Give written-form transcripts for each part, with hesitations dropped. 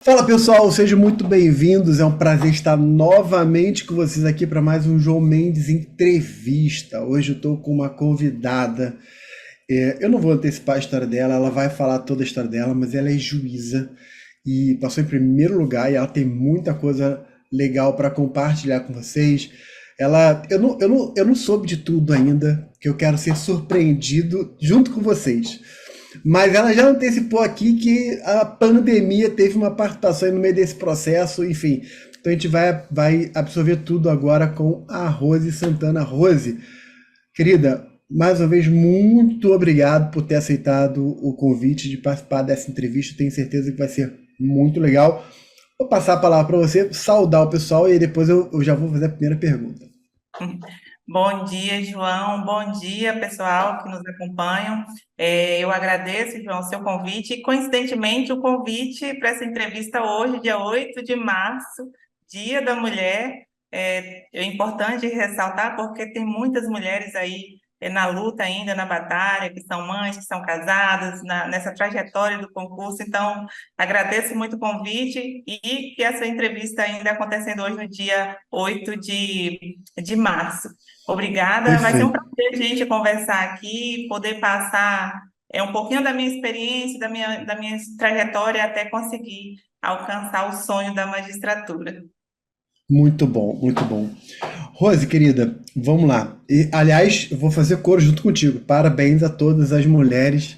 Fala pessoal, sejam muito bem-vindos. É um prazer estar novamente com vocês aqui para mais um João Mendes Entrevista. Hoje eu estou com uma convidada. Eu não vou antecipar a história dela, ela vai falar toda a história dela, mas ela é juíza e passou em primeiro lugar e ela tem muita coisa legal para compartilhar com vocês. Eu não soube de tudo ainda, que eu quero ser surpreendido junto com vocês. Mas ela já antecipou aqui que a pandemia teve uma participação aí no meio desse processo, enfim. Então a gente vai absorver tudo agora com a Rose Santana. Rose, querida, mais uma vez, muito obrigado por ter aceitado o convite de participar dessa entrevista. Tenho certeza que vai ser muito legal. Vou passar a palavra para você, saudar o pessoal e aí depois eu já vou fazer a primeira pergunta. Bom dia, João. Bom dia, pessoal que nos acompanham. Eu agradeço, João, o seu convite. E, coincidentemente, o convite para essa entrevista hoje, dia 8 de março, Dia da Mulher. É importante ressaltar porque tem muitas mulheres aí na luta ainda, na batalha, que são mães, que são casadas, nessa trajetória do concurso. Então, agradeço muito o convite e que essa entrevista ainda acontecendo hoje no dia 8 de março. Obrigada, vai ser um Perfeito. prazer a gente conversar aqui, poder passar um pouquinho da minha experiência, da minha trajetória até conseguir alcançar o sonho da magistratura. Muito bom, muito bom. Rose, querida, vamos lá. E, aliás, eu vou fazer coro junto contigo. Parabéns a todas as mulheres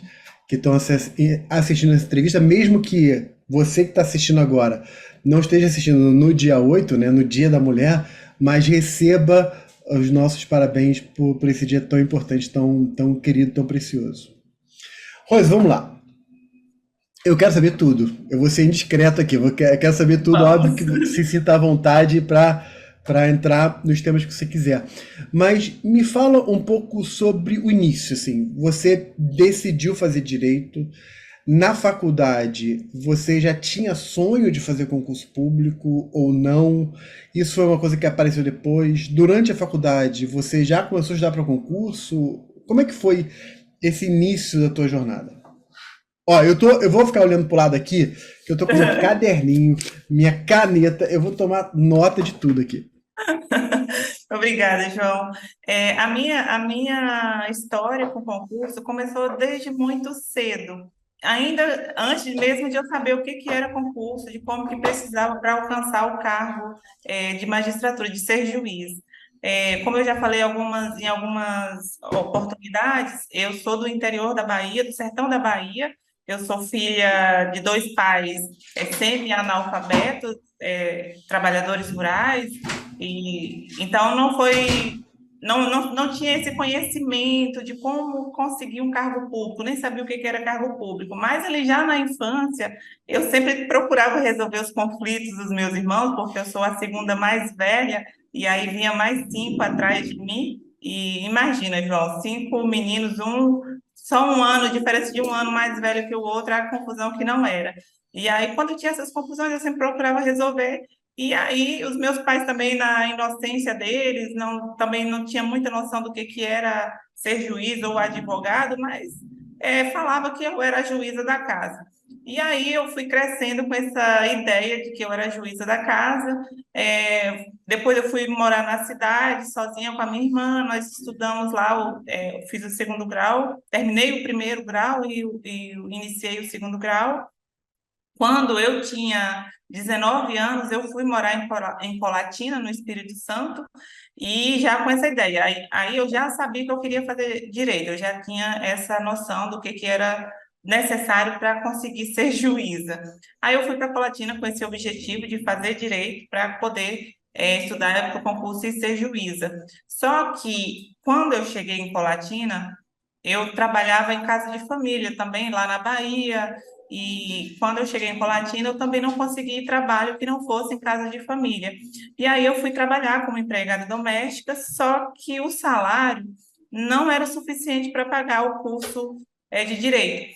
que estão assistindo essa entrevista, mesmo que você que está assistindo agora não esteja assistindo no dia 8, né, no Dia da Mulher, mas receba os nossos parabéns por esse dia tão importante, tão querido, tão precioso. Rose, vamos lá. Eu quero saber tudo. Eu vou ser indiscreto aqui. Eu quero saber tudo. Óbvio Vamos. que se sinta à vontade para entrar nos temas que você quiser. Mas me fala um pouco sobre o início, assim. Você decidiu fazer direito. Na faculdade, você já tinha sonho de fazer concurso público ou não? Isso foi uma coisa que apareceu depois? Durante a faculdade, você já começou a estudar para concurso? Como é que foi esse início da tua jornada? Ó, eu vou ficar olhando pro lado aqui, que eu tô com meu caderninho, minha caneta, eu vou tomar nota de tudo aqui. Obrigada, João. A minha história com o concurso começou desde muito cedo, ainda antes mesmo de eu saber o que que era concurso, de como que precisava para alcançar o cargo, de magistratura, de ser juiz. Como eu já falei em algumas oportunidades, eu sou do interior da Bahia, do sertão da Bahia. Eu sou filha de dois pais semi-analfabetos, trabalhadores rurais. E então não tinha esse conhecimento de como conseguir um cargo público, nem sabia o que que era cargo público. Mas ali já na infância, eu sempre procurava resolver os conflitos dos meus irmãos, porque eu sou a segunda mais velha, e aí vinha mais cinco atrás de mim. E imagina, João, cinco meninos, só um ano, diferença de um ano mais velho que o outro, a confusão que não era. E aí, quando tinha essas confusões, eu sempre procurava resolver. E aí, os meus pais também, na inocência deles, também não tinha muita noção do que era ser juiz ou advogado, mas falava que eu era a juíza da casa. E aí, eu fui crescendo com essa ideia de que eu era a juíza da casa. Depois, eu fui morar na cidade, sozinha com a minha irmã. Nós estudamos lá, eu fiz o segundo grau, terminei o primeiro grau e iniciei o segundo grau. Quando eu tinha 19 anos, eu fui morar em Colatina, no Espírito Santo, e já com essa ideia. Aí eu já sabia que eu queria fazer direito, eu já tinha essa noção do que era necessário para conseguir ser juíza. Aí eu fui para Colatina com esse objetivo de fazer direito para poder estudar para o concurso e ser juíza. Só que quando eu cheguei em Colatina, eu trabalhava em casa de família também, lá na Bahia, e quando eu cheguei em Colatina, eu também não consegui trabalho que não fosse em casa de família. E aí eu fui trabalhar como empregada doméstica, só que o salário não era o suficiente para pagar o curso de direito.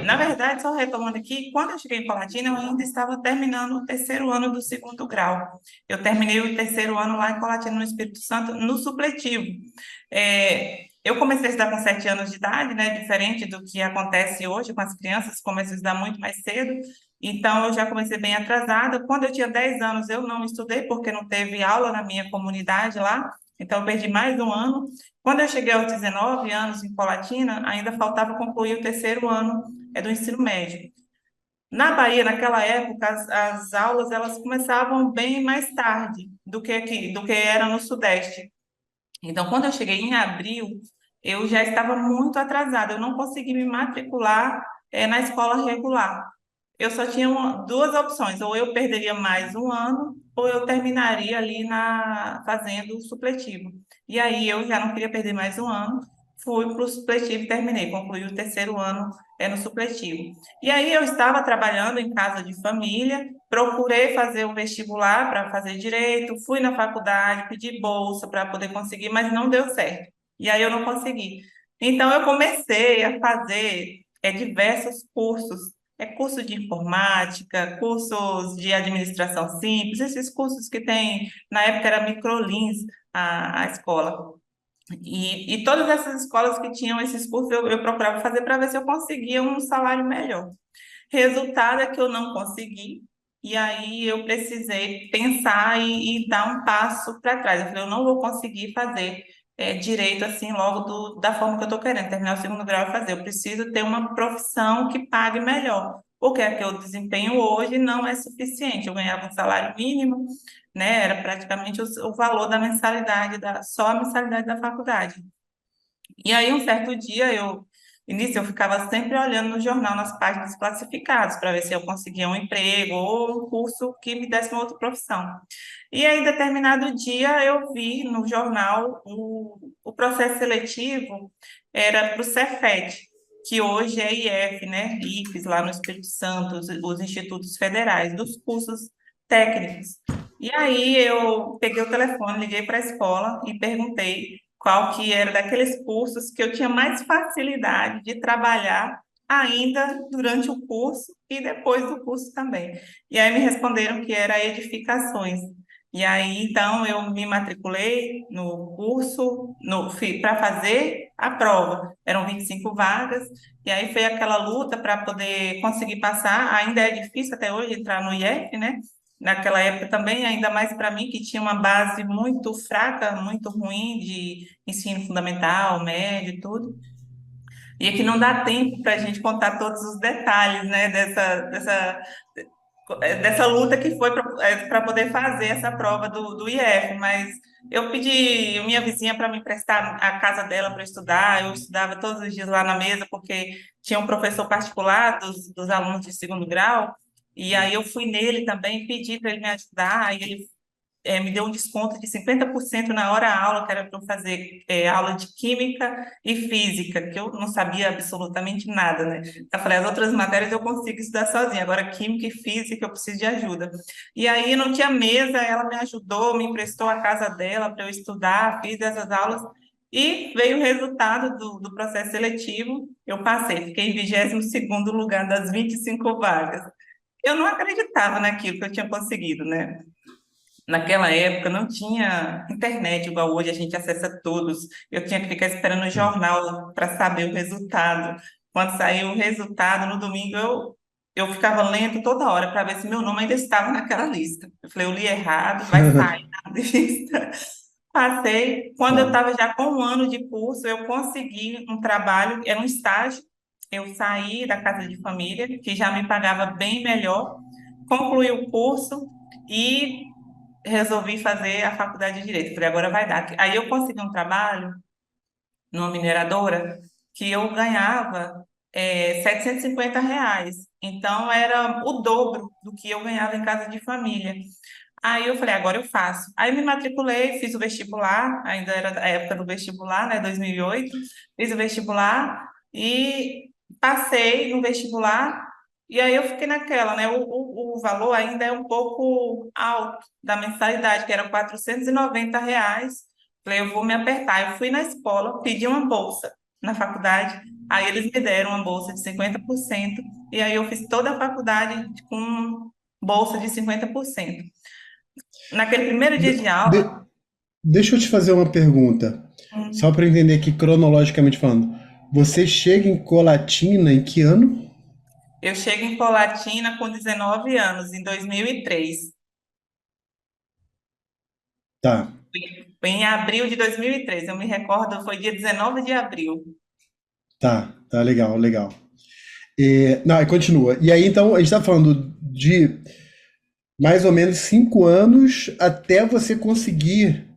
Na verdade, só retomando aqui, quando eu cheguei em Colatina, eu ainda estava terminando o terceiro ano do segundo grau. Eu terminei o terceiro ano lá em Colatina, no Espírito Santo, no supletivo. Eu comecei a estudar com 7 anos de idade, né? Diferente do que acontece hoje com as crianças, começam a estudar muito mais cedo. Então, eu já comecei bem atrasada. Quando eu tinha 10 anos, eu não estudei, porque não teve aula na minha comunidade lá. Então, eu perdi mais um ano. Quando eu cheguei aos 19 anos em Colatina, ainda faltava concluir o terceiro ano do ensino médio. Na Bahia, naquela época, as aulas elas começavam bem mais tarde do que aqui, do que era no Sudeste. Então, quando eu cheguei em abril, eu já estava muito atrasada. Eu não consegui me matricular, na escola regular. Eu só tinha duas opções: ou eu perderia mais um ano, ou eu terminaria ali fazendo o supletivo. E aí eu já não queria perder mais um ano, fui para o supletivo e terminei, concluí o terceiro ano no supletivo. E aí eu estava trabalhando em casa de família, procurei fazer o vestibular para fazer direito, fui na faculdade, pedi bolsa para poder conseguir, mas não deu certo. E aí eu não consegui. Então eu comecei a fazer diversos cursos, curso de informática, cursos de administração simples, esses cursos que tem, na época era Microlins, a escola. E todas essas escolas que tinham esses cursos eu procurava fazer para ver se eu conseguia um salário melhor. Resultado é que eu não consegui, e aí eu precisei pensar e dar um passo para trás. Eu falei, eu não vou conseguir fazer direito assim logo da forma que eu estou querendo, terminar o segundo grau e fazer. Eu preciso ter uma profissão que pague melhor, porque a que eu desempenho hoje não é suficiente. Eu ganhava um salário mínimo, né? Era praticamente o valor da mensalidade, só a mensalidade da faculdade. E aí, um certo dia, início, eu ficava sempre olhando no jornal, nas páginas classificadas, para ver se eu conseguia um emprego ou um curso que me desse uma outra profissão. E aí, determinado dia, eu vi no jornal o processo seletivo era para o Cefet, que hoje é IF, né? IFES, lá no Espírito Santo, os institutos federais, dos cursos técnicos. E aí, eu peguei o telefone, liguei para a escola e perguntei qual que era daqueles cursos que eu tinha mais facilidade de trabalhar ainda durante o curso e depois do curso também. E aí me responderam que era edificações. E aí, então, eu me matriculei no curso para fazer a prova. Eram 25 vagas, e aí foi aquela luta para poder conseguir passar. Ainda é difícil até hoje entrar no IF, né? Naquela época também, ainda mais para mim, que tinha uma base muito fraca, muito ruim de ensino fundamental, médio e tudo. E aqui não dá tempo para a gente contar todos os detalhes, né, dessa luta que foi para poder fazer essa prova do IF, mas eu pedi minha vizinha para me emprestar a casa dela para estudar, eu estudava todos os dias lá na mesa, porque tinha um professor particular dos alunos de segundo grau, e aí eu fui nele também, pedi para ele me ajudar, aí ele me deu um desconto de 50% na hora-aula, que era para eu fazer aula de química e física, que eu não sabia absolutamente nada, né? Eu falei, as outras matérias eu consigo estudar sozinha, agora química e física eu preciso de ajuda. E aí não tinha mesa, ela me ajudou, me emprestou a casa dela para eu estudar, fiz essas aulas, e veio o resultado do processo seletivo, eu passei, fiquei em 22º lugar das 25 vagas. Eu não acreditava naquilo que eu tinha conseguido, né? Naquela época não tinha internet igual hoje, a gente acessa todos. Eu tinha que ficar esperando o jornal para saber o resultado. Quando saiu o resultado no domingo, eu ficava lendo toda hora para ver se meu nome ainda estava naquela lista. Eu falei, eu li errado, vai sair na lista. Passei. Quando eu Tá. estava já com um ano de curso, eu consegui um trabalho, era um estágio. Eu saí da casa de família, que já me pagava bem melhor, concluí o curso e resolvi fazer a faculdade de Direito. Falei, agora vai dar. Aí eu consegui um trabalho numa mineradora que eu ganhava R$ 750. Então, era o dobro do que eu ganhava em casa de família. Aí eu falei, agora eu faço. Aí me matriculei, fiz o vestibular, ainda era a época do vestibular, né, 2008. Fiz o vestibular e passei no vestibular. E aí eu fiquei naquela, né? O valor ainda é um pouco alto da mensalidade, que era R$ 490. Falei, eu vou me apertar. Eu fui na escola, pedi uma bolsa na faculdade, aí eles me deram uma bolsa de 50%, e aí eu fiz toda a faculdade com bolsa de 50%. Naquele primeiro dia De- de aula, de- Deixa eu te fazer uma pergunta, só hum, para entender aqui cronologicamente falando. Você chega em Colatina em que ano? Eu chego em Colatina com 19 anos, em 2003. Tá, Foi em abril de 2003. Eu me recordo, foi dia 19 de abril. tá, legal, legal. Não, e continua. E aí, então, a gente tá falando de mais ou menos 5 anos até você conseguir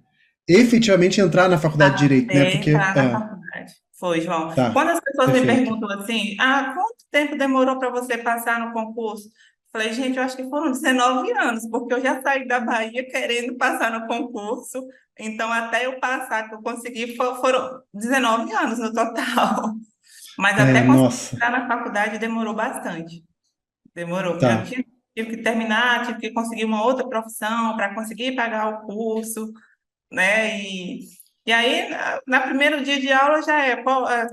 efetivamente entrar na faculdade de Direito, né? Até Porque, entrar na faculdade. Foi, João. tá, Quando as pessoas me perfeito. perguntam assim, quanto tempo demorou para você passar no concurso? Falei, gente, eu acho que foram 19 anos, porque eu já saí da Bahia querendo passar no concurso. Então, até eu passar, que eu consegui, foram 19 anos no total. Mas até conseguir Nossa, entrar na faculdade demorou bastante. Demorou. tá. Tive que terminar, tive que conseguir uma outra profissão para conseguir pagar o curso, né? E aí, na primeiro dia de aula já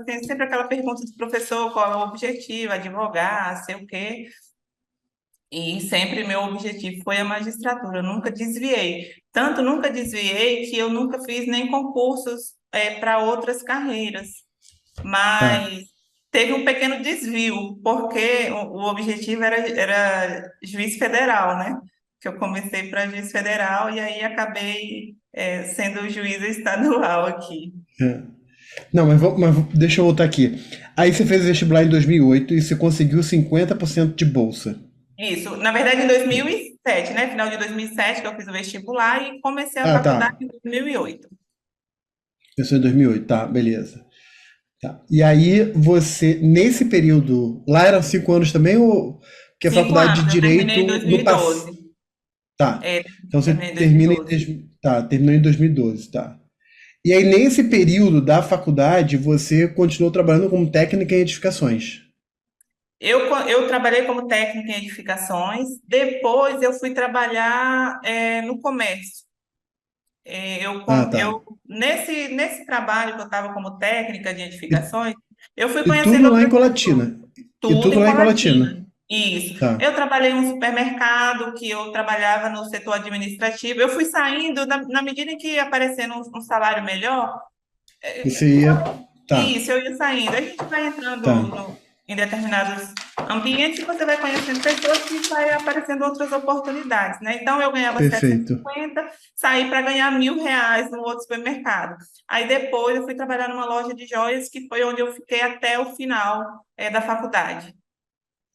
tem sempre aquela pergunta do professor, qual é o objetivo, advogar, sei o quê. E sempre meu objetivo foi a magistratura, eu nunca desviei. Tanto nunca desviei que eu nunca fiz nem concursos para outras carreiras. Tá, Mas teve um pequeno desvio, porque o objetivo era juiz federal, né? Que eu comecei para juiz federal e aí acabei sendo juíza estadual aqui. é. Não, deixa eu voltar aqui. Aí você fez vestibular em 2008 e você conseguiu 50% de bolsa. Isso, na verdade em 2007, né? Final de 2007 que eu fiz o vestibular e comecei a Ah, faculdade tá. em 2008. Começou em 2008, tá, beleza. Tá. E aí você, nesse período, lá eram 5 anos também, ou que a Cinco faculdade de anos, eu terminei em Direito no passado? 2012. Tá. É, Então você terminei em 2012. terminou em 2012, tá. E aí nesse período da faculdade você continuou trabalhando como técnica em edificações. Eu trabalhei como técnica em edificações, depois eu fui trabalhar no comércio. Ah, tá. Nesse trabalho que eu estava como técnica de E, edificações, eu fui e conhecendo tudo lá em outras pessoas, Colatina. E tudo tudo em lá em Colatina. Colatina. Isso. Tá. Eu trabalhei em um supermercado, que eu trabalhava no setor administrativo. Eu fui saindo, na medida em que ia aparecendo um salário melhor, Você ia. Tá, isso, eu ia saindo. A gente vai entrando tá. em determinados ambientes e você vai conhecendo pessoas que vai aparecendo outras oportunidades, né? Então, eu ganhava Perfeito. 750, saí para ganhar R$ 1.000 no outro supermercado. Aí, depois, eu fui trabalhar numa loja de joias, que foi onde eu fiquei até o final, da faculdade.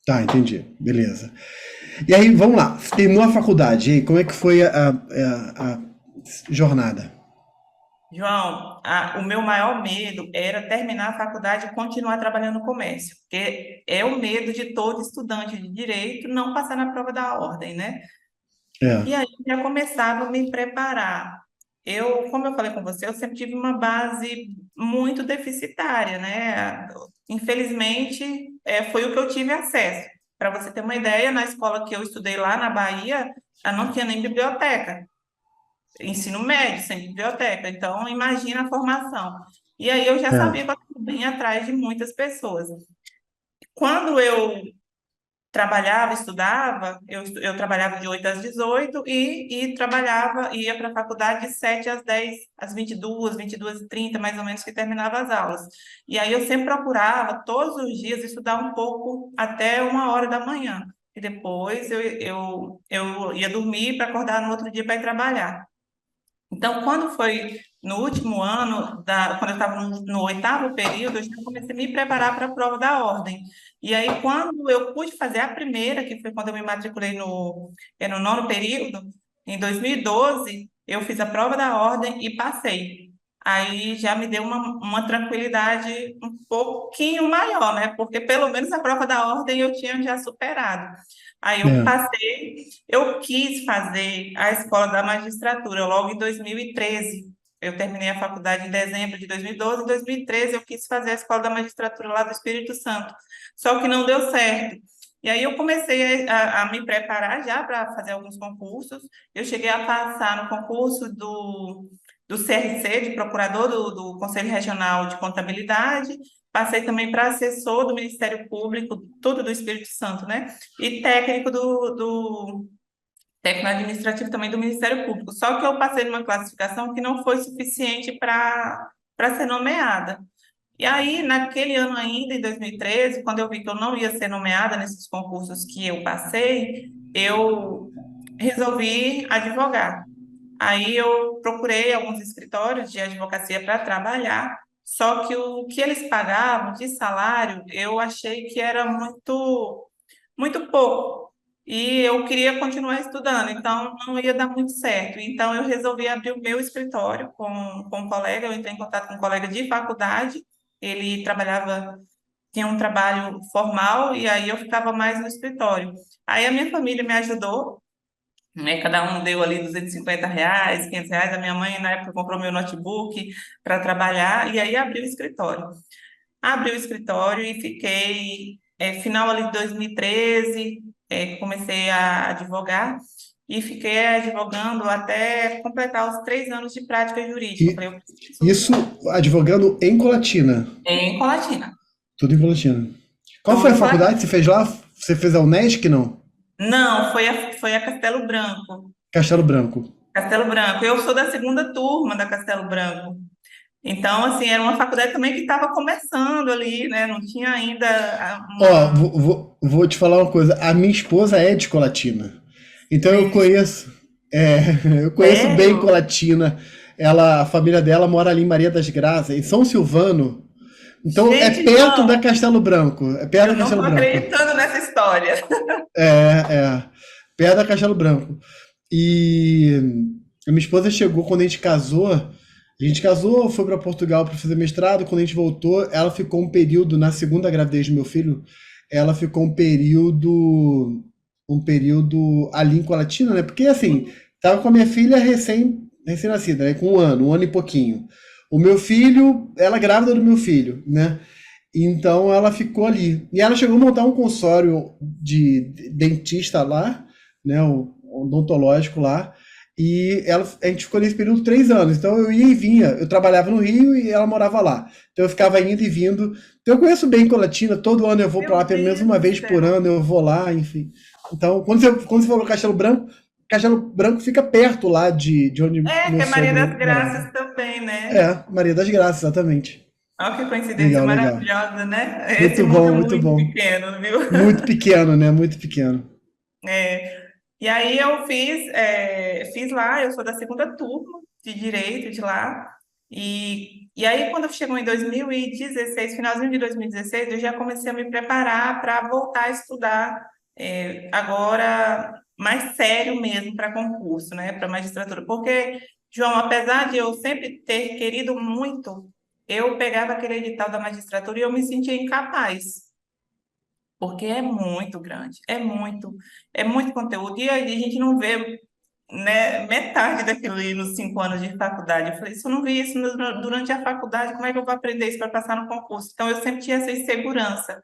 Tá, entendi. Beleza. E aí, vamos lá. Você terminou a faculdade. E aí, como é que foi a jornada? João, o meu maior medo era terminar a faculdade e continuar trabalhando no comércio, porque é o medo de todo estudante de direito não passar na prova da ordem, né? É. E aí já começava a me preparar. Como eu falei com você, eu sempre tive uma base muito deficitária, né? Infelizmente, foi o que eu tive acesso. Para você ter uma ideia, na escola que eu estudei lá na Bahia, eu não tinha nem biblioteca, ensino médio sem biblioteca. Então, imagina a formação. E aí eu já É. sabia que eu estava bem atrás de muitas pessoas. Quando eu trabalhava, estudava, eu trabalhava de 8 às 18 e trabalhava, ia para a faculdade de 7 às 10, às 22, 22h30, mais ou menos, que terminava as aulas. E aí eu sempre procurava, todos os dias, estudar um pouco até 1 hora da manhã. E depois eu ia dormir para acordar no outro dia para ir trabalhar. Então, quando foi no último ano, quando eu estava no oitavo período, eu já comecei a me preparar para a prova da ordem. E aí, quando eu pude fazer a primeira, que foi quando eu me matriculei no nono período, em 2012, eu fiz a prova da ordem e passei. Aí já me deu uma tranquilidade um pouquinho maior, né? Porque pelo menos a prova da ordem eu tinha já superado. Aí eu É. passei, eu quis fazer a escola da magistratura logo em 2013. Eu terminei a faculdade em dezembro de 2012. Em 2013, eu quis fazer a escola da magistratura lá do Espírito Santo. Só que não deu certo. E aí eu comecei a me preparar já para fazer alguns concursos. Eu cheguei a passar no concurso do CRC, de procurador do Conselho Regional de Contabilidade. Passei também para assessor do Ministério Público, tudo do Espírito Santo, né? E técnico técnico administrativo também do Ministério Público. Só que eu passei numa classificação que não foi suficiente para ser nomeada. E aí, naquele ano ainda, em 2013, quando eu vi que eu não ia ser nomeada nesses concursos que eu passei, eu resolvi advogar. Aí eu procurei alguns escritórios de advocacia para trabalhar, só que o que eles pagavam de salário, eu achei que era muito pouco. E eu queria continuar estudando, então não ia dar muito certo. Então eu resolvi abrir o meu escritório com um colega, eu entrei em contato com um colega de faculdade, ele trabalhava, tinha um trabalho formal, e aí eu ficava mais no escritório. Aí a minha família me ajudou, né? Cada um deu ali R$ 250, R$ 500. A minha mãe, na época, comprou meu notebook para trabalhar, e aí abriu o escritório. Abri o escritório e fiquei, final ali de 2013, comecei a advogar e fiquei advogando até completar os 3 anos de prática jurídica. Eu E falei, eu preciso, isso advogando em Colatina, em Colatina. tudo em Colatina. Qual foi a Tudo em faculdade que Colatina. você fez lá? Você fez a Unesc, não? Não, foi a Castelo Branco. Castelo Branco. Castelo Branco. Eu sou da segunda turma da Castelo Branco. Então, assim, era uma faculdade também que estava começando ali, né? Não tinha ainda Ó, uma. vou te falar uma coisa. A minha esposa é de Colatina. Então eu Vixe, conheço, é, eu conheço bem sério? Colatina. A família dela mora ali em Maria das Graças, em São Silvano. Então é Gente, perto da não, Castelo Branco. É perto eu da não Castelo estou Branco. acreditando nessa história. É. Perto da Castelo Branco. E a minha esposa chegou quando a gente casou. A gente casou, foi para Portugal para fazer mestrado. Quando a gente voltou, ela ficou um período, na segunda gravidez do meu filho, ela ficou um período ali em Colatina, né? Porque assim, tava com a minha filha recém-nascida, né? Com um ano e pouquinho. O meu filho, ela grávida do meu filho, né? Então ela ficou ali. E ela chegou a montar um consultório de dentista lá, né, o odontológico lá. A gente ficou nesse período 3 anos. Então eu ia e vinha. Eu trabalhava no Rio e ela morava lá. Então eu ficava indo e vindo. Então eu conheço bem Colatina. Todo ano eu vou para lá, Meu pelo menos Deus uma do vez por céu. ano eu vou lá, enfim. Então quando você falou Castelo Branco fica perto lá de onde É, que meu é Maria das sogro morava. Graças também, né? É, Maria das Graças, exatamente. Olha que coincidência Legal, legal. maravilhosa, né? Esse Muito mundo é bom, muito muito bom. pequeno, viu? Muito pequeno, né? Muito pequeno. É, e aí eu fiz lá, eu sou da segunda turma de Direito de lá, e aí quando chegou em 2016, finalzinho de 2016, eu já comecei a me preparar para voltar a estudar, agora mais sério mesmo para concurso, né, para magistratura, porque, João, apesar de eu sempre ter querido muito, eu pegava aquele edital da magistratura e eu me sentia incapaz, porque é muito grande, é muito conteúdo, e aí a gente não vê, né, metade daquilo ali nos 5 anos de faculdade. Eu falei, se eu não vi isso durante a faculdade, como é que eu vou aprender isso para passar no concurso? Então, eu sempre tinha essa insegurança.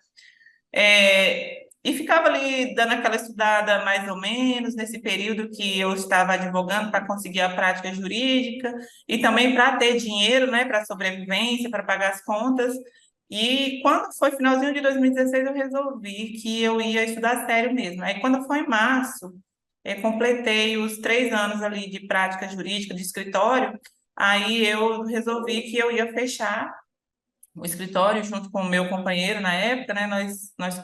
E ficava ali dando aquela estudada mais ou menos nesse período que eu estava advogando para conseguir a prática jurídica e também para ter dinheiro, né, para sobrevivência, para pagar as contas. E quando foi finalzinho de 2016, eu resolvi que eu ia estudar sério mesmo. Aí, quando foi em março, completei os 3 anos ali de prática jurídica de escritório, aí eu resolvi que eu ia fechar o escritório junto com o meu companheiro na época, né? Nós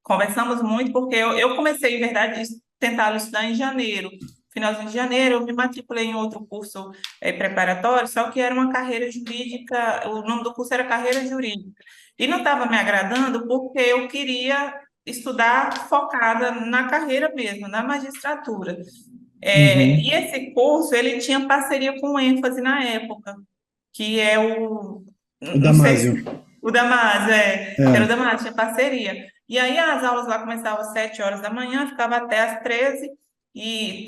conversamos muito, porque eu comecei, em verdade, a tentar estudar em janeiro. Finalzinho de janeiro, eu me matriculei em outro curso preparatório, só que era uma carreira jurídica, o nome do curso era Carreira Jurídica. E não estava me agradando porque eu queria estudar focada na carreira mesmo, na magistratura. E Uhum. esse curso, ele tinha parceria com o ênfase na época, que é o, O não sei se, Damásio. o Damásio, que era o É. Damásio, tinha parceria. E aí as aulas lá começavam às 7 horas da manhã, ficava até às 13, e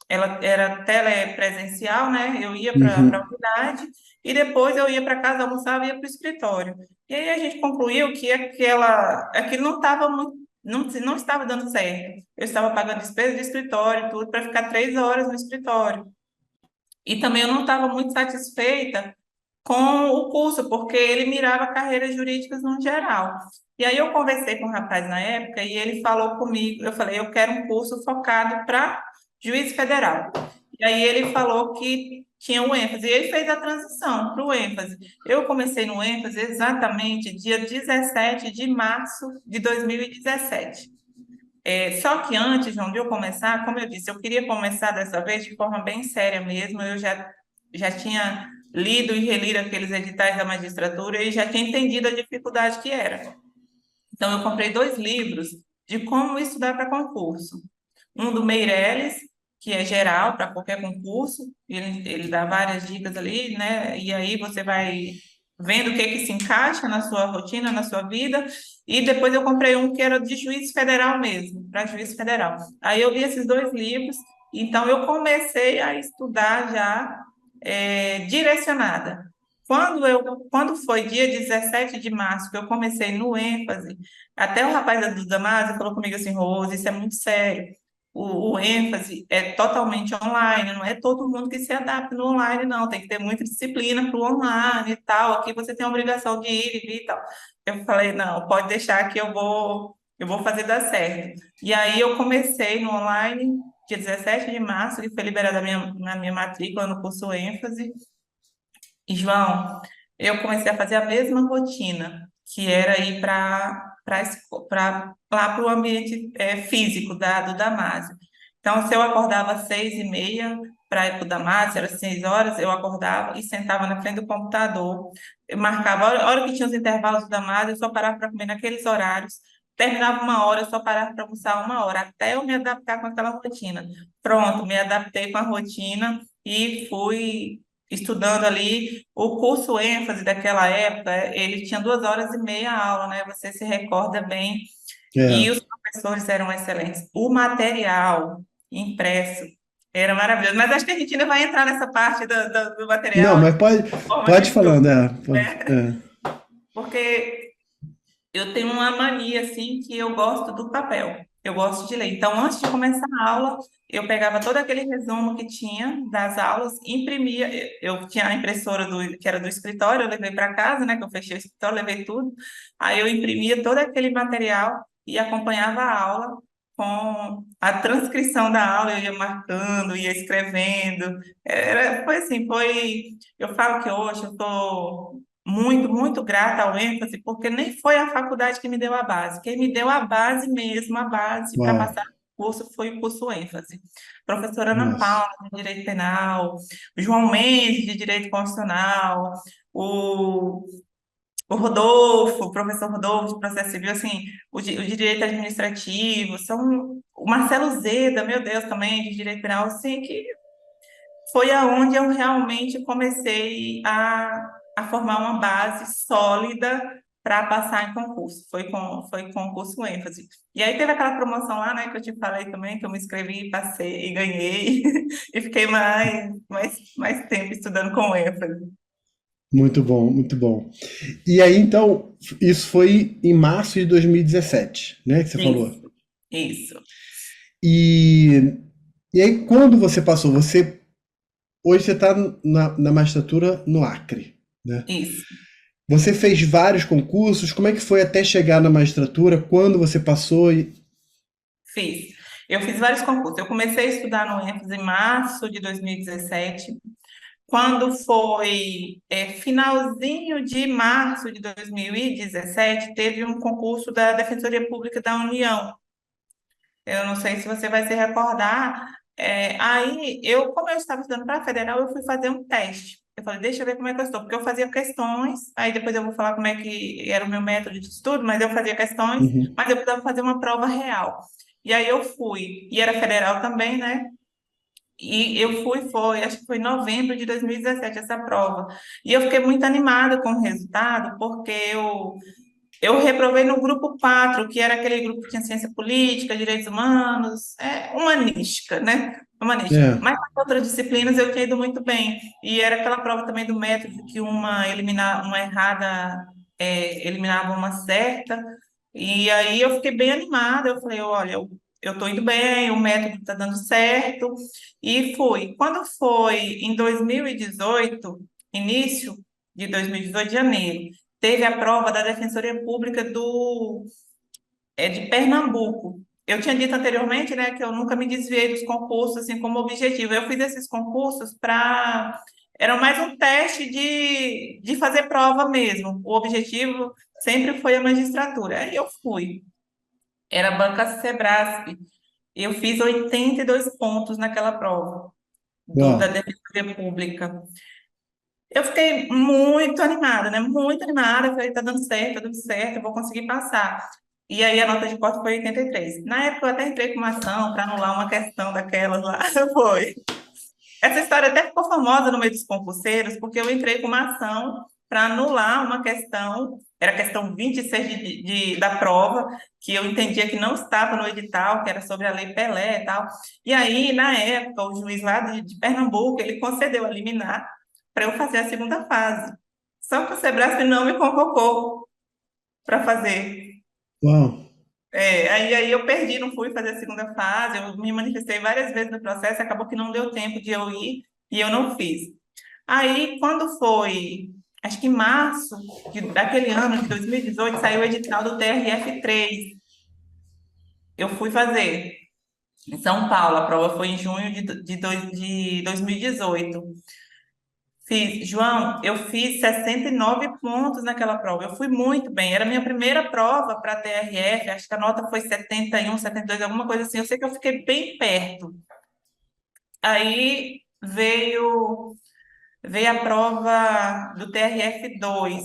ela era telepresencial, né? Eu ia para a Uhum. unidade, e depois eu ia para casa, almoçava e ia para o escritório. E aí a gente concluiu que aquilo não estava muito, não estava dando certo. Eu estava pagando despesa de escritório, e tudo, para ficar 3 horas no escritório. E também eu não estava muito satisfeita com o curso, porque ele mirava carreiras jurídicas no geral. E aí eu conversei com um rapaz na época e ele falou comigo, eu falei, eu quero um curso focado para juiz federal. E aí ele falou que tinha o ênfase, e ele fez a transição para o ênfase. Eu comecei no ênfase exatamente dia 17 de março de 2017. Só que antes, João, de eu começar, como eu disse, eu queria começar dessa vez de forma bem séria mesmo. Eu já tinha lido e relido aqueles editais da magistratura e já tinha entendido a dificuldade que era. Então, eu comprei 2 livros de como estudar para concurso. Um do Meirelles, que é geral para qualquer concurso, ele dá várias dicas ali, né? E aí você vai vendo o que que se encaixa na sua rotina, na sua vida. E depois eu comprei um que era de juiz federal mesmo, para juiz federal. Aí eu li esses 2 livros, então eu comecei a estudar já direcionada. Quando foi dia 17 de março que eu comecei no ênfase, até o rapaz da Damasio falou comigo assim, Rose, isso é muito sério. O ênfase é totalmente online, não é todo mundo que se adapta no online, não. Tem que ter muita disciplina para o online e tal. Aqui você tem a obrigação de ir e vir e tal. Eu falei, não, pode deixar que eu vou fazer dar certo. E aí eu comecei no online, dia 17 de março, que foi liberada a minha matrícula no curso ênfase. E, João, eu comecei a fazer a mesma rotina, que era ir para lá para o ambiente físico do Damásio. Então, se eu acordava às 6h30 para ir para o Damásio, era 6 horas, eu acordava e sentava na frente do computador. Eu marcava a hora que tinha os intervalos do Damásio, eu só parava para comer naqueles horários. Terminava 1 hora, eu só parava para almoçar 1 hora, até eu me adaptar com aquela rotina. Pronto, me adaptei com a rotina e fui estudando ali. O curso ênfase daquela época, ele tinha 2 horas e meia a aula, né? Você se recorda bem. E É. os professores eram excelentes. O material impresso era maravilhoso. Mas acho que a gente ainda vai entrar nessa parte do Não, material, mas de forma de pode ir estudo, falando, né? é. Porque eu tenho uma mania, assim, que eu gosto do papel. Eu gosto de ler. Então, antes de começar a aula, eu pegava todo aquele resumo que tinha das aulas, imprimia. Eu tinha a impressora que era do escritório, eu levei para casa, né? Que eu fechei o escritório, levei tudo. Aí eu imprimia todo aquele material e acompanhava a aula com a transcrição da aula, eu ia marcando, ia escrevendo. Foi assim, foi. Eu falo que hoje eu estou muito, muito grata ao ênfase, porque nem foi a faculdade que me deu a base. Quem me deu a base mesmo, a base para Uau, passar o curso, foi o curso ênfase. Professora Ana nossa. Paula, de Direito Penal, João Mendes, de Direito Constitucional, o, o Rodolfo, o professor Rodolfo, de Processo Civil, assim, o de Direito Administrativo, o Marcelo Zeda, meu Deus, também, de Direito Penal, assim, que foi aonde eu realmente comecei a formar uma base sólida para passar em concurso. Foi concurso ênfase. E aí teve aquela promoção lá, né, que eu te falei também, que eu me inscrevi, passei e ganhei, e fiquei mais tempo estudando com ênfase. Muito bom, muito bom. E aí, então, isso foi em março de 2017, né, que você falou. Isso, isso, E, e aí, quando você passou, hoje você está na magistratura no Acre, né? isso. Você fez vários concursos, como é que foi até chegar na magistratura? Quando você passou? Fiz. Eu fiz vários concursos. Eu comecei a estudar no ênfase em março de 2017. Quando foi finalzinho de março de 2017, teve um concurso da Defensoria Pública da União. Eu não sei se você vai se recordar. Aí, como eu estava estudando para a federal, eu fui fazer um teste. Eu falei, deixa eu ver como é que eu estou, porque eu fazia questões, aí depois eu vou falar como é que era o meu método de estudo, mas eu fazia questões, Uhum. mas eu precisava fazer uma prova real. E aí eu fui, e era federal também, né? E eu acho que foi em novembro de 2017 essa prova. E eu fiquei muito animada com o resultado, porque eu reprovei no grupo 4, que era aquele grupo que tinha ciência política, direitos humanos, humanística, né? Humanística. É, Mas nas outras disciplinas eu tinha ido muito bem. E era aquela prova também do método, que uma errada eliminava uma certa. E aí eu fiquei bem animada. Eu falei, olha, eu estou indo bem, o método está dando certo. E fui. Quando foi em 2018, início de 2018, janeiro, teve a prova da Defensoria Pública de Pernambuco. eu tinha dito anteriormente, né, que eu nunca me desviei dos concursos assim como objetivo. Eu fiz esses concursos para era mais um teste de fazer prova mesmo. O objetivo sempre foi a magistratura. Aí eu fui. Era a banca Sebrasp. Eu fiz 82 pontos naquela prova da Uau. Defensoria Pública. Eu fiquei muito animada, né? Muito animada. Eu falei, tá dando certo, eu vou conseguir passar. E aí a nota de corte foi 83. Na época eu até entrei com uma ação para anular uma questão daquelas lá. Foi. Essa história até ficou famosa no meio dos concurseiros, porque eu entrei com uma ação para anular uma questão, era a questão 26 da prova, que eu entendia que não estava no edital, que era sobre a Lei Pelé e tal. E aí, na época, o juiz lá de Pernambuco, ele concedeu a liminar para eu fazer a segunda fase. Só que o Sebrasp não me convocou para fazer. Uau. Aí eu perdi, não fui fazer a segunda fase, eu me manifestei várias vezes no processo, acabou que não deu tempo de eu ir e eu não fiz. Aí, quando foi, acho que em março daquele ano, de 2018, saiu o edital do TRF3. Eu fui fazer em São Paulo, a prova foi em junho de 2018. Fiz, João, eu fiz 69 pontos naquela prova. Eu fui muito bem. Era a minha primeira prova para TRF, acho que a nota foi 71, 72, alguma coisa assim. Eu sei que eu fiquei bem perto. Aí veio a prova do TRF2.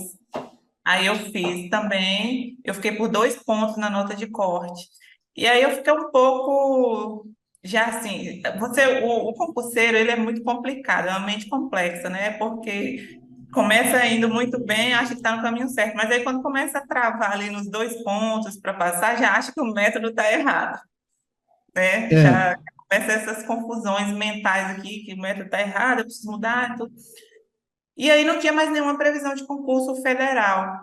Aí eu fiz também. Eu fiquei por 2 pontos na nota de corte. E aí eu fiquei um pouco já assim, o concurseiro, ele é muito complicado, é uma mente complexa, né? Porque começa indo muito bem, acha que está no caminho certo, mas aí quando começa a travar ali nos 2 pontos para passar, já acha que o método está errado, né? É. Já começa essas confusões mentais aqui, que o método está errado, eu preciso mudar, tudo. E aí não tinha mais nenhuma previsão de concurso federal.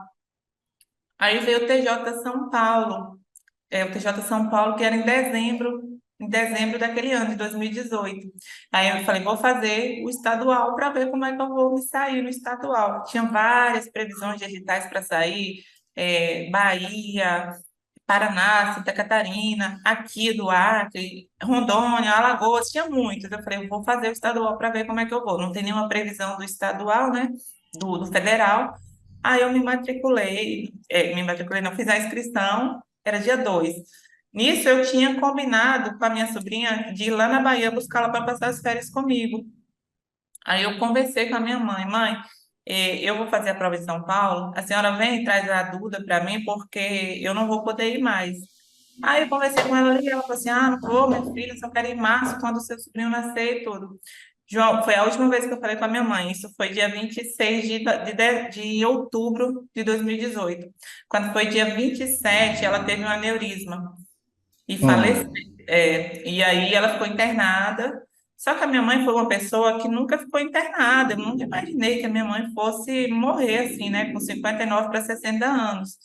Aí veio o TJ São Paulo, o TJ São Paulo, que era em dezembro daquele ano, de 2018. Aí eu falei, vou fazer o estadual para ver como é que eu vou me sair no estadual. Tinha várias previsões de editais para sair, Bahia, Paraná, Santa Catarina, aqui do Acre, Rondônia, Alagoas, tinha muitos. Eu falei, eu vou fazer o estadual para ver como é que eu vou. Não tem nenhuma previsão do estadual, né? Do federal. Aí eu me matriculei, não, fiz a inscrição, era dia 2. Nisso eu tinha combinado com a minha sobrinha de ir lá na Bahia buscar ela para passar as férias comigo. Aí eu conversei com a minha mãe, mãe, eu vou fazer a prova em São Paulo, a senhora vem e traz a Duda para mim, porque eu não vou poder ir mais. Aí eu conversei com ela e ela falou assim, ah, não vou, minha filha, só quero ir em março, quando o seu sobrinho nascer e tudo. João, foi a última vez que eu falei com a minha mãe, isso foi dia 26 de outubro de 2018. Quando foi dia 27, ela teve um aneurisma e faleceu. Uau. E aí ela ficou internada. Só que a minha mãe foi uma pessoa que nunca ficou internada. Eu nunca imaginei que a minha mãe fosse morrer assim, né, com 59 para 60 anos.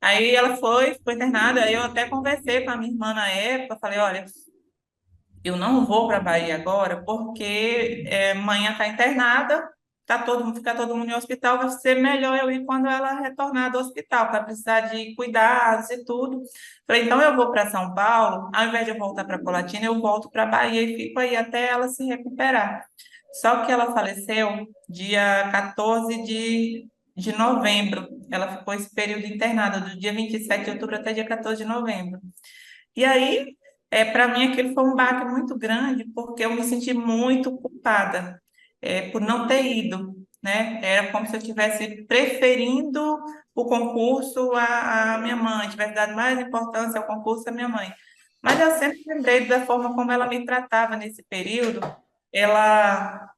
Aí ela ficou internada. Aí eu até conversei com a minha irmã na época. Falei: olha, eu não vou para a Bahia agora porque amanhã está internada, fica todo mundo em hospital, vai ser melhor eu ir quando ela retornar do hospital, para precisar de cuidados e tudo. Falei, então eu vou para São Paulo, ao invés de eu voltar para Colatina, eu volto para a Bahia e fico aí até ela se recuperar. Só que ela faleceu dia 14 de novembro. Ela ficou esse período internada, do dia 27 de outubro até dia 14 de novembro. E aí, para mim, aquilo foi um baque muito grande, porque eu me senti muito culpada, por não ter ido, né? Era como se eu estivesse preferindo o concurso à minha mãe, tivesse dado mais importância ao concurso à minha mãe. Mas eu sempre lembrei da forma como ela me tratava nesse período, ela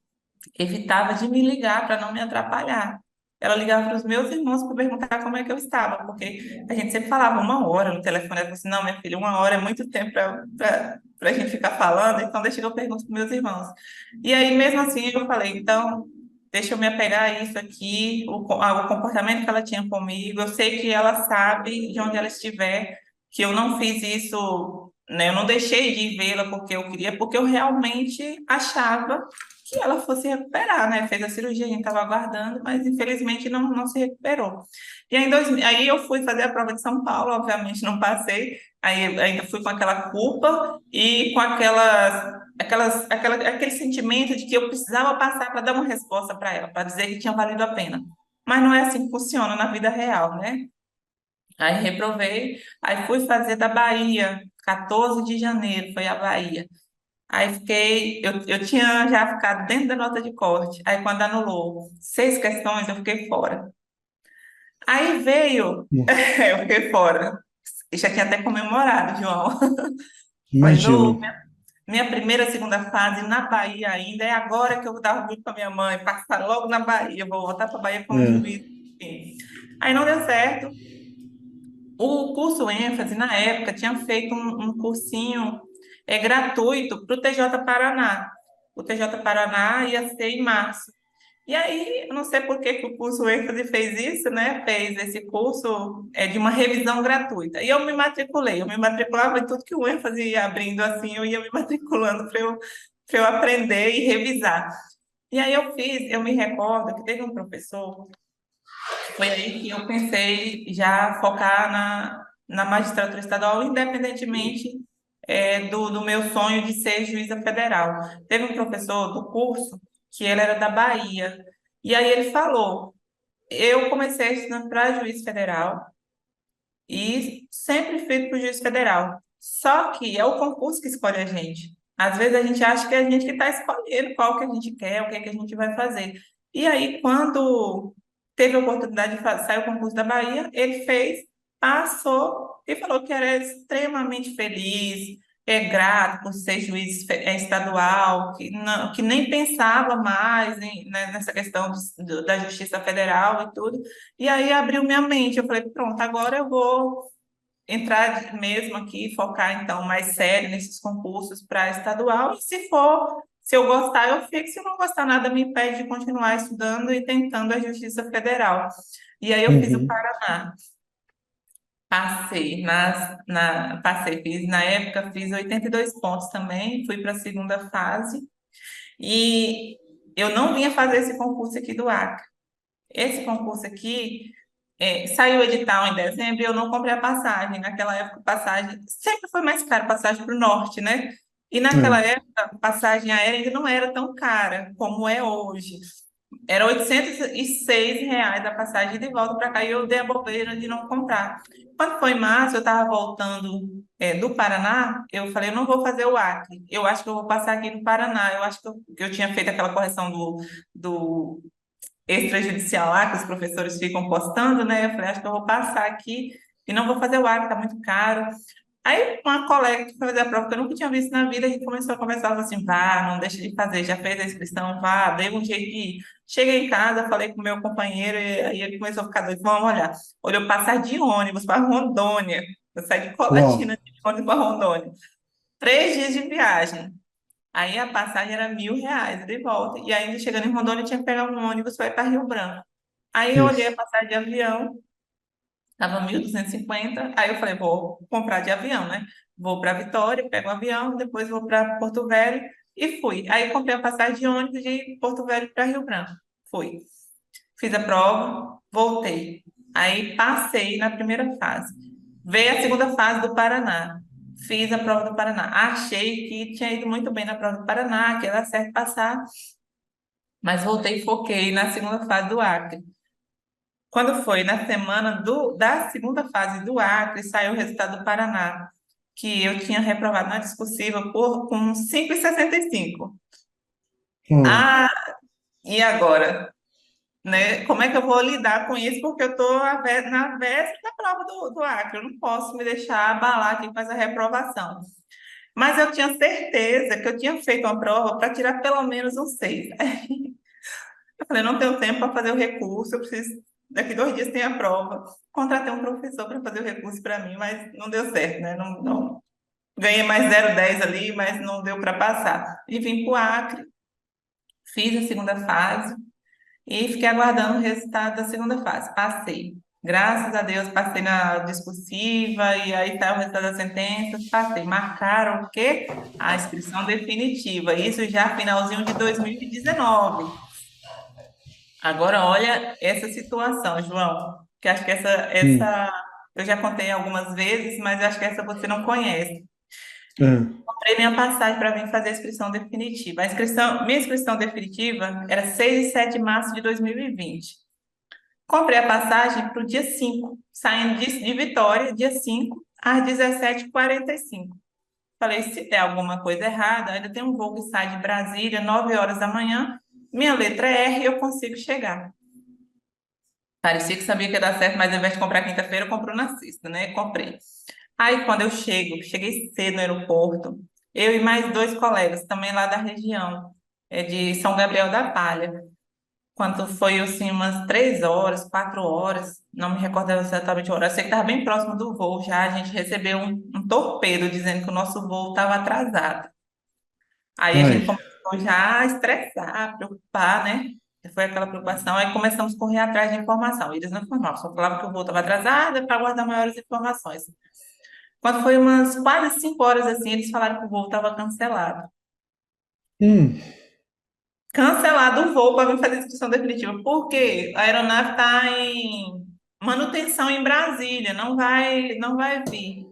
evitava de me ligar para não me atrapalhar. Ela ligava para os meus irmãos para perguntar como é que eu estava, porque a gente sempre falava 1 hora no telefone. Ela falou assim: não, minha filha, 1 hora é muito tempo para a gente ficar falando, então deixa que eu pergunto para meus irmãos. E aí, mesmo assim, eu falei: então, deixa eu me apegar a isso aqui, o comportamento que ela tinha comigo. Eu sei que ela sabe de onde ela estiver, que eu não fiz isso, né? Eu não deixei de vê-la porque eu queria, porque eu realmente achava que ela fosse recuperar, né? Fez a cirurgia, a gente estava aguardando, mas infelizmente não se recuperou. E aí, aí eu fui fazer a prova de São Paulo, obviamente não passei, aí ainda fui com aquela culpa e com aquele sentimento de que eu precisava passar para dar uma resposta para ela, para dizer que tinha valido a pena. Mas não é assim que funciona na vida real, né? Aí reprovei, aí fui fazer da Bahia, 14 de janeiro foi a Bahia. Aí eu tinha já ficado dentro da nota de corte. Aí quando anulou 6 questões, eu fiquei fora. Aí veio, eu fiquei fora. Eu já tinha até comemorado, João. Foi Imagino. no minha primeira, segunda fase na Bahia ainda. É agora que eu vou dar orgulho para minha mãe, passar logo na Bahia, vou voltar para a Bahia como É. juiz. Enfim. Aí não deu certo. O curso ênfase, na época, tinha feito um cursinho gratuito para o TJ Paraná. O TJ Paraná ia ser em março. E aí, eu não sei por que que o curso ênfase fez isso, né? Fez esse curso de uma revisão gratuita. E eu me matriculei. Eu me matriculava em tudo que o ênfase ia abrindo assim, eu ia me matriculando para eu aprender e revisar. E aí eu me recordo que teve um professor, foi aí que eu pensei já focar na magistratura estadual, independentemente do meu sonho de ser juíza federal. Teve um professor do curso que ele era da Bahia, e aí ele falou: eu comecei estudando para juiz federal e sempre fui para o juiz federal. Só que é o concurso que escolhe a gente. Às vezes a gente acha que é a gente que está escolhendo qual que a gente quer, o que é que a gente vai fazer. E aí, quando teve a oportunidade de sair o concurso da Bahia, ele fez, passou e falou que era extremamente feliz, grato por ser juiz estadual, que nem pensava mais nessa questão da Justiça Federal e tudo. E aí abriu minha mente. Eu falei, pronto, agora eu vou entrar mesmo aqui, focar então mais sério nesses concursos para estadual. E se eu gostar, eu fico. Se eu não gostar, nada me impede de continuar estudando e tentando a Justiça Federal. E aí eu fiz o Uhum. Paraná. Passei, fiz, na época fiz 82 pontos também, fui para a segunda fase. E eu não vinha fazer esse concurso aqui do Acre. Esse concurso aqui, saiu o edital em dezembro e eu não comprei a passagem. Naquela época, a passagem sempre foi mais cara, passagem para o norte, né? E naquela É. época, a passagem aérea ainda não era tão cara como é hoje. Era R$ 806 a passagem de volta para cá e eu dei a bobeira de não comprar. Quando foi em março, eu estava voltando do Paraná, eu falei, eu não vou fazer o Acre, eu acho que eu vou passar aqui no Paraná. Eu acho que eu tinha feito aquela correção do extrajudicial lá, que os professores ficam postando, né? Eu falei, acho que eu vou passar aqui e não vou fazer o Acre, tá muito caro. Aí uma colega que foi fazer a prova que eu nunca tinha visto na vida, a gente começou a conversar, falou assim, vá, não deixa de fazer, já fez a inscrição, vá, dei um jeito de ir. Cheguei em casa, falei com o meu companheiro, e aí ele começou a ficar doido, vamos olhar. Olhou passar de ônibus para Rondônia, eu saí de Colatina Uau. de ônibus para Rondônia. 3 dias de viagem. Aí a passagem era R$ 1.000 de volta, e ainda chegando em Rondônia, eu tinha que pegar um ônibus para ir para Rio Branco. Aí eu olhei a Isso. passagem de avião, estava 1.250. Aí eu falei, vou comprar de avião, né? Vou para Vitória, pego o avião, depois vou para Porto Velho e fui. Aí comprei a passagem de ônibus de Porto Velho para Rio Branco. Fui. Fiz a prova, voltei. Aí passei na primeira fase. Veio a segunda fase do Paraná. Fiz a prova do Paraná. Achei que tinha ido muito bem na prova do Paraná, que ia dar certo passar, mas voltei e foquei na segunda fase do Acre. Quando foi na semana da segunda fase do Acre, saiu o resultado do Paraná, que eu tinha reprovado na discursiva com 5,65. Hum. Ah, e agora? Né? Como é que eu vou lidar com isso? Porque eu estou na véspera da prova do Acre, eu não posso me deixar abalar aqui com essa reprovação. Mas eu tinha certeza que eu tinha feito uma prova para tirar pelo menos um 6. Eu falei, não tenho tempo para fazer o recurso, eu preciso. Daqui 2 dias tem a prova. Contratei um professor para fazer o recurso para mim, mas não deu certo, né? Não, ganhei mais 0,10 ali, mas não deu para passar. E vim para o Acre, fiz a segunda fase e fiquei aguardando o resultado da segunda fase. Passei. Graças a Deus, passei na discursiva e aí saiu o resultado da sentença, passei. Marcaram o quê? A inscrição definitiva. Isso já finalzinho de 2019. Agora, olha essa situação, João, que acho que Hum. eu já contei algumas vezes, mas acho que essa você não conhece. Ah. Comprei minha passagem para vir fazer a inscrição definitiva. Minha inscrição definitiva era 6 e 7 de março de 2020. Comprei a passagem para o dia 5, saindo de Vitória, dia 5, às 17h45. Falei, se der alguma coisa errada, ainda tem um voo que sai de Brasília, 9 horas da manhã, minha letra é R e eu consigo chegar. Parecia que sabia que ia dar certo, mas ao invés de comprar quinta-feira, eu compro na sexta, né? Comprei. Aí, quando eu cheguei cedo no aeroporto, eu e mais dois colegas, também lá da região, de São Gabriel da Palha. Quando foi, assim, umas 3 horas, 4 horas, não me recordo exatamente a hora, eu sei que estava bem próximo do voo já, a gente recebeu um torpedo dizendo que o nosso voo estava atrasado. Aí a gente Ai. começou já a estressar, a preocupar, né? Foi aquela preocupação, aí começamos a correr atrás de informação. Eles não informavam, só falavam que o voo estava atrasado para guardar maiores informações. Quando foi umas quase 5 horas assim, eles falaram que o voo estava cancelado. Hum. Cancelado o voo para vir fazer a inscrição definitiva. Por quê? A aeronave está em manutenção em Brasília, não vai vir.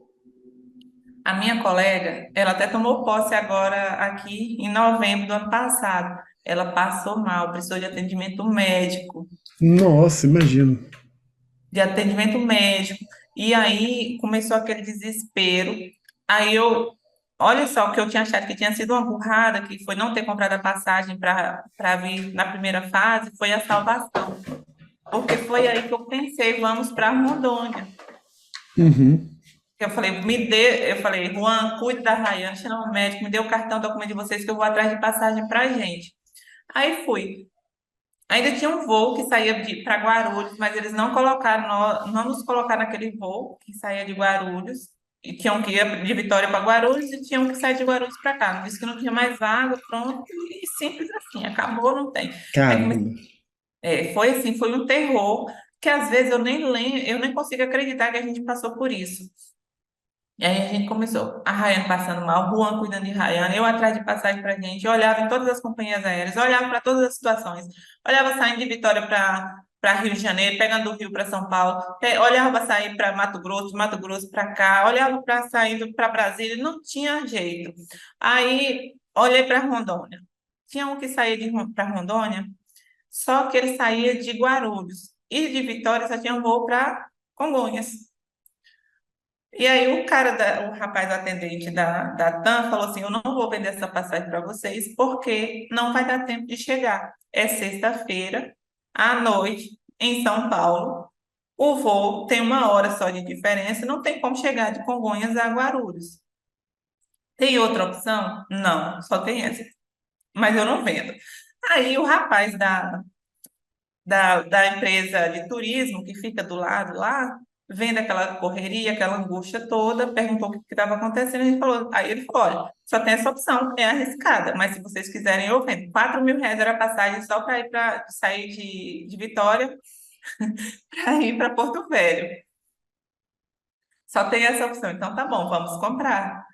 A minha colega, ela até tomou posse agora aqui em novembro do ano passado. Ela passou mal, precisou de atendimento médico, Nossa, imagino. E aí começou aquele desespero. Aí olha só, o que eu tinha achado que tinha sido uma burrada, que foi não ter comprado a passagem para vir na primeira fase, foi a salvação. Porque foi aí que eu pensei, vamos para Rondônia. Uhum. Eu falei, Juan, cuide da Rayane, chama o médico, me dê o cartão, o documento de vocês que eu vou atrás de passagem para gente. Aí fui. Ainda tinha um voo que saía para Guarulhos, mas eles não colocaram, não nos colocaram naquele voo que saía de Guarulhos, e tinham que ir de Vitória para Guarulhos e tinham que sair de Guarulhos para cá. Disse que não tinha mais vaga, pronto, e simples assim, acabou, não tem. Aí Caramba. foi assim, foi um terror que às vezes eu nem lembro, eu nem consigo acreditar que a gente passou por isso. E aí a gente começou, a Rayane passando mal, o Juan cuidando de Rayane, eu atrás de passagem para a gente, eu olhava em todas as companhias aéreas, eu olhava para todas as situações, olhava saindo de Vitória para Rio de Janeiro, pegando do Rio para São Paulo, olhava sair para Mato Grosso para cá, olhava para saindo para Brasília, não tinha jeito. Aí olhei para Rondônia, tinha um que saía para Rondônia, só que ele saía de Guarulhos, e de Vitória só tinha um voo para Congonhas. E aí o rapaz atendente da TAM falou assim, eu não vou vender essa passagem para vocês porque não vai dar tempo de chegar. É sexta-feira, à noite, em São Paulo. O voo tem 1 hora só de diferença, não tem como chegar de Congonhas a Guarulhos. Tem outra opção? Não, só tem essa. Mas eu não vendo. Aí o rapaz da empresa de turismo que fica do lado lá, vendo aquela correria, aquela angústia toda, perguntou o que estava acontecendo, aí ele falou, olha, só tem essa opção, é arriscada, mas se vocês quiserem, eu vendo. R$ 4.000 era a passagem só para ir para sair de Vitória para ir para Porto Velho. Só tem essa opção. Então tá bom, vamos comprar.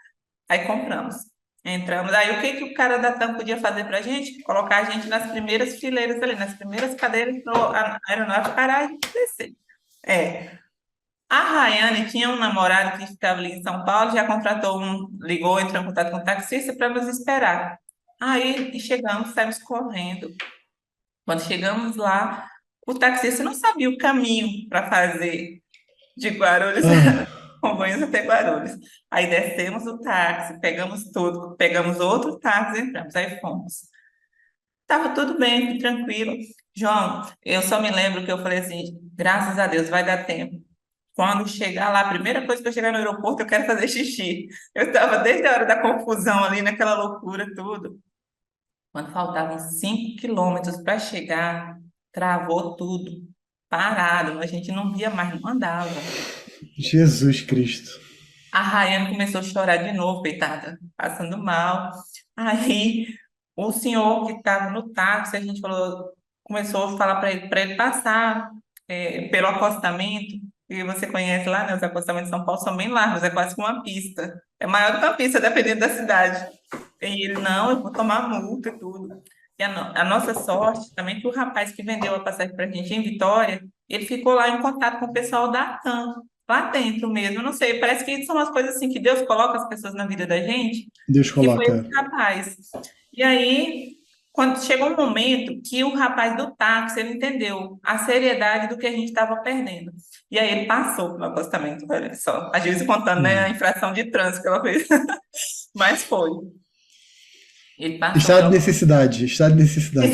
Aí compramos. Entramos. Aí o que que o cara da TAM podia fazer para a gente? Colocar a gente nas primeiras fileiras ali, nas primeiras cadeiras para a aeronave parar e a gente descer. É. A Rayane tinha um namorado que ficava ali em São Paulo, já contratou ligou, entrou em contato com o taxista para nos esperar. Aí chegamos, saímos correndo. Quando chegamos lá, o taxista não sabia o caminho para fazer de Guarulhos Ah. Congonhas até Guarulhos. Aí descemos o táxi, pegamos tudo, pegamos outro táxi, entramos, aí fomos. Tava tudo bem, tranquilo. João, eu só me lembro que eu falei assim, graças a Deus, vai dar tempo. Quando chegar lá, a primeira coisa que eu chegar no aeroporto, eu quero fazer xixi. Eu estava desde a hora da confusão ali, naquela loucura, tudo. Quando faltavam 5 quilômetros para chegar, travou tudo, parado, a gente não via mais, não andava. Jesus Cristo. A Rayane começou a chorar de novo, coitada, passando mal. Aí o senhor que estava no táxi, a gente falou, começou a falar para ele passar. pelo acostamento, e você conhece lá, né? Os acostamentos de São Paulo são bem largos, é quase que uma pista. É maior do que uma pista, dependendo da cidade. E ele, não, eu vou tomar multa e tudo. E a nossa sorte também que o rapaz que vendeu a passagem para a gente em Vitória, ele ficou lá em contato com o pessoal da TAM, lá dentro mesmo. Eu não sei, parece que são as coisas assim que Deus coloca as pessoas na vida da gente, Deus que foi coloca. esse rapaz. E aí, quando chegou um momento que o rapaz do táxi, ele entendeu a seriedade do que a gente estava perdendo. E aí ele passou pelo acostamento, olha só. A juíza contando, né, a Hum. infração de trânsito que ela fez. Mas foi. Ele passou Estado pelo de necessidade, estado de necessidade.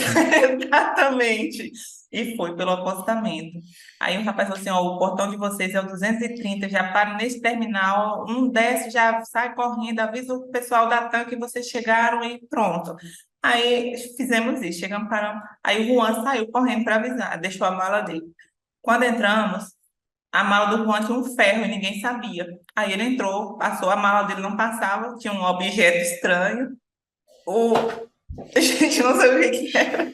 Exatamente. E foi pelo acostamento. Aí o rapaz falou assim: ó, o portão de vocês é o 230, já para nesse terminal, um desce, já sai correndo, avisa o pessoal da TAM que vocês chegaram e pronto. Aí fizemos isso, chegamos, paramos. Aí o Juan saiu correndo para avisar, deixou a mala dele. Quando entramos, a mala do Juan tinha um ferro e ninguém sabia. Aí ele entrou, passou, a mala dele não passava, tinha um objeto estranho. O... A gente não sabia o que que era.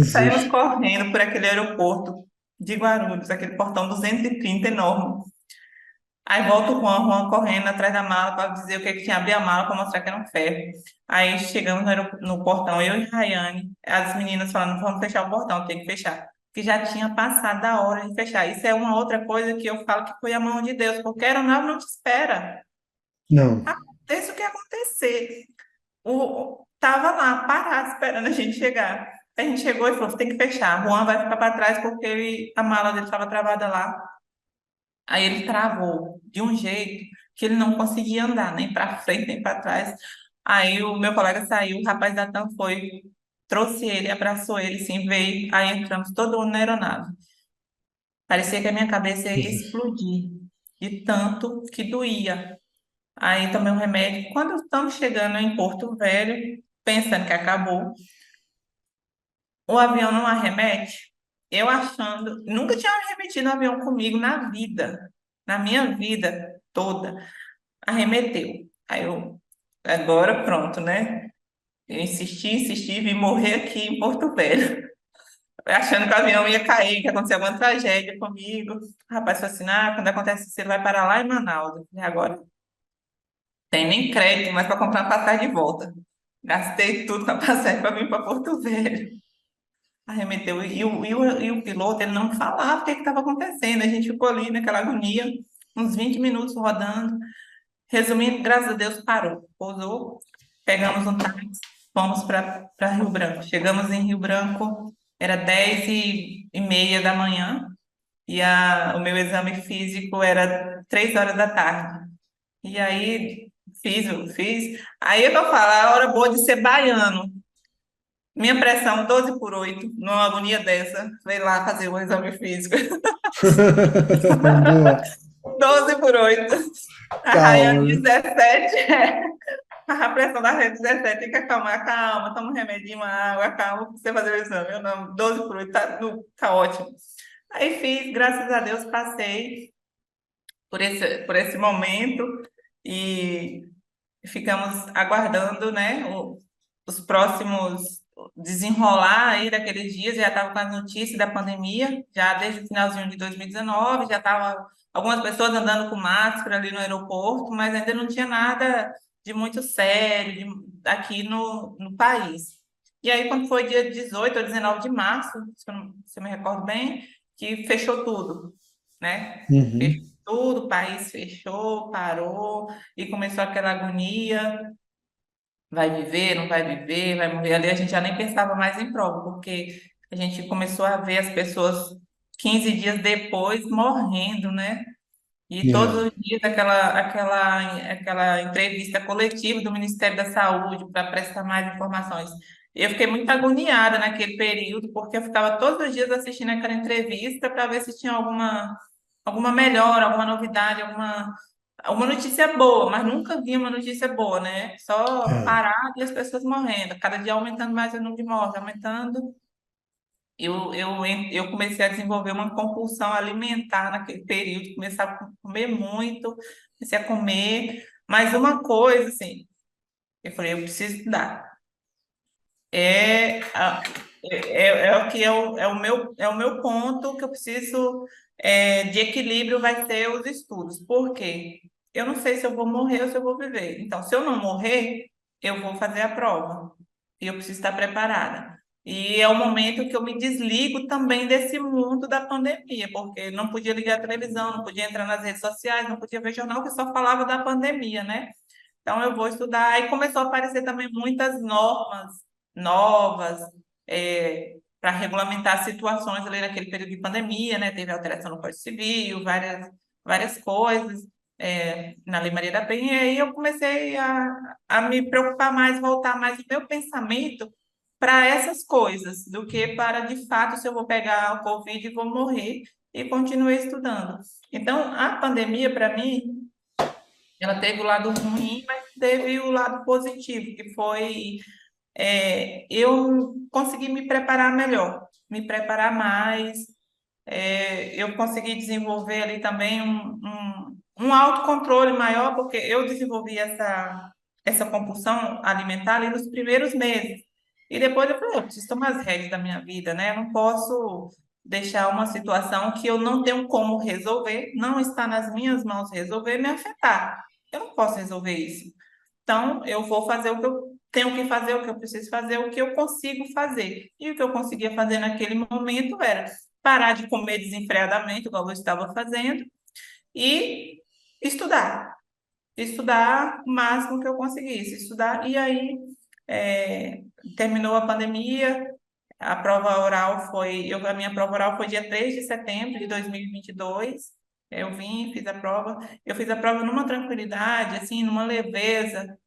Saímos Jesus. correndo por aquele aeroporto de Guarulhos, aquele portão 230 enorme. Aí volta o Juan correndo atrás da mala para dizer o que, é que tinha abrir a mala para mostrar que era um ferro. Aí chegamos no portão, eu e Rayane, as meninas falando, vamos fechar o portão, tem que fechar. Que já tinha passado da hora de fechar. Isso é uma outra coisa que eu falo que foi a mão de Deus, porque a aeronave não te espera. Não. Aconteça o que acontecer. Tava lá, parado, esperando a gente chegar. A gente chegou e falou: tem que fechar. Juan vai ficar para trás porque a mala dele estava travada lá. Aí ele travou de um jeito que ele não conseguia andar, nem para frente, nem para trás. Aí o meu colega saiu, o rapaz da TAM foi, trouxe ele, abraçou ele, sim, veio. Aí entramos todo mundo na aeronave. Parecia que a minha cabeça ia Jesus. explodir, de tanto que doía. Aí tomei um remédio. Quando estamos chegando em Porto Velho, pensando que acabou, o avião não arremete, eu achando, nunca tinha arremetido um avião comigo na vida, na minha vida toda, arremeteu. Aí eu, agora pronto, né? Eu insisti, vim morrer aqui em Porto Velho, achando que o avião ia cair, que ia acontecer alguma tragédia comigo. O rapaz falou assim: ah, quando acontece isso, ele vai parar lá em Manaus. Eu falei, agora tem nem crédito, mas para comprar uma passagem de volta. Gastei tudo com a passagem para vir para Porto Velho. Arremeteu. E o piloto, ele não falava o que estava acontecendo. A gente ficou ali naquela agonia, uns 20 minutos rodando. Resumindo, graças a Deus, parou. Pousou, pegamos um táxi, fomos para Rio Branco. Chegamos em Rio Branco, era 10h30 da manhã, e o meu exame físico era 3 horas da tarde. E aí, fiz. Aí é que eu falo, a hora boa de ser baiano. Minha pressão 12 por 8 numa agonia dessa. Veio lá fazer o exame físico. Boa. 12 por 8. A Rayane Calma. 17. A pressão da rede 17. Tem que acalmar. Calma, toma um remedinho, uma água, calma, pra você fazer o exame. Eu não, 12 por 8 tá ótimo. Aí fiz, graças a Deus, passei por esse momento e ficamos aguardando, né, os próximos desenrolar aí daqueles dias. Já estava com as notícias da pandemia, já desde o finalzinho de 2019, já estava algumas pessoas andando com máscara ali no aeroporto, mas ainda não tinha nada de muito sério aqui no país. E aí, quando foi dia 18 ou 19 de março, se eu me recordo bem, que fechou tudo, né? Fechou Uhum. tudo, o país fechou, parou, e começou aquela agonia, vai viver, não vai viver, vai morrer ali, a gente já nem pensava mais em prova, porque a gente começou a ver as pessoas 15 dias depois morrendo, né? E todos É. os dias aquela entrevista coletiva do Ministério da Saúde para prestar mais informações. Eu fiquei muito agoniada naquele período, porque eu ficava todos os dias assistindo aquela entrevista para ver se tinha alguma melhora, alguma novidade, alguma notícia boa, mas nunca vi uma notícia boa, né? Só É. parar e as pessoas morrendo, cada dia aumentando mais o número de mortes, aumentando. Eu comecei a desenvolver uma compulsão alimentar naquele período, comecei a comer muito, comecei a comer, mas uma coisa, assim, eu falei, eu preciso estudar. É, é o que é o meu ponto que eu preciso de equilíbrio vai ser os estudos. Por quê? Eu não sei se eu vou morrer ou se eu vou viver. Então, se eu não morrer, eu vou fazer a prova. E eu preciso estar preparada. E é o momento que eu me desligo também desse mundo da pandemia, porque não podia ligar a televisão, não podia entrar nas redes sociais, não podia ver jornal que só falava da pandemia, né? Então, eu vou estudar. Aí começou a aparecer também muitas normas novas para regulamentar situações ali naquele período de pandemia, né? Teve alteração no Código Civil, várias coisas na Lei Maria da Penha. E aí eu comecei a me preocupar mais, voltar mais o meu pensamento para essas coisas, do que para, de fato, se eu vou pegar o Covid e vou morrer, e continuei estudando. Então, a pandemia, para mim, ela teve o lado ruim, mas teve o lado positivo, que foi eu consegui me preparar melhor, me preparar mais. Eu consegui desenvolver ali também um autocontrole maior, porque eu desenvolvi essa compulsão alimentar ali nos primeiros meses. E depois eu falei, eu preciso tomar as rédeas da minha vida, né? Eu não posso deixar uma situação que eu não tenho como resolver, não está nas minhas mãos resolver, me afetar. Eu não posso resolver isso. Então, eu vou fazer o que eu tenho que fazer, o que eu preciso fazer, o que eu consigo fazer. E o que eu conseguia fazer naquele momento era parar de comer desenfreadamente, igual eu estava fazendo, e estudar. Estudar o máximo que eu conseguisse, estudar. E aí, é, terminou a pandemia, a prova oral a minha prova oral foi dia 3 de setembro de 2022. Eu vim, fiz a prova. Eu fiz a prova numa tranquilidade, assim, numa leveza,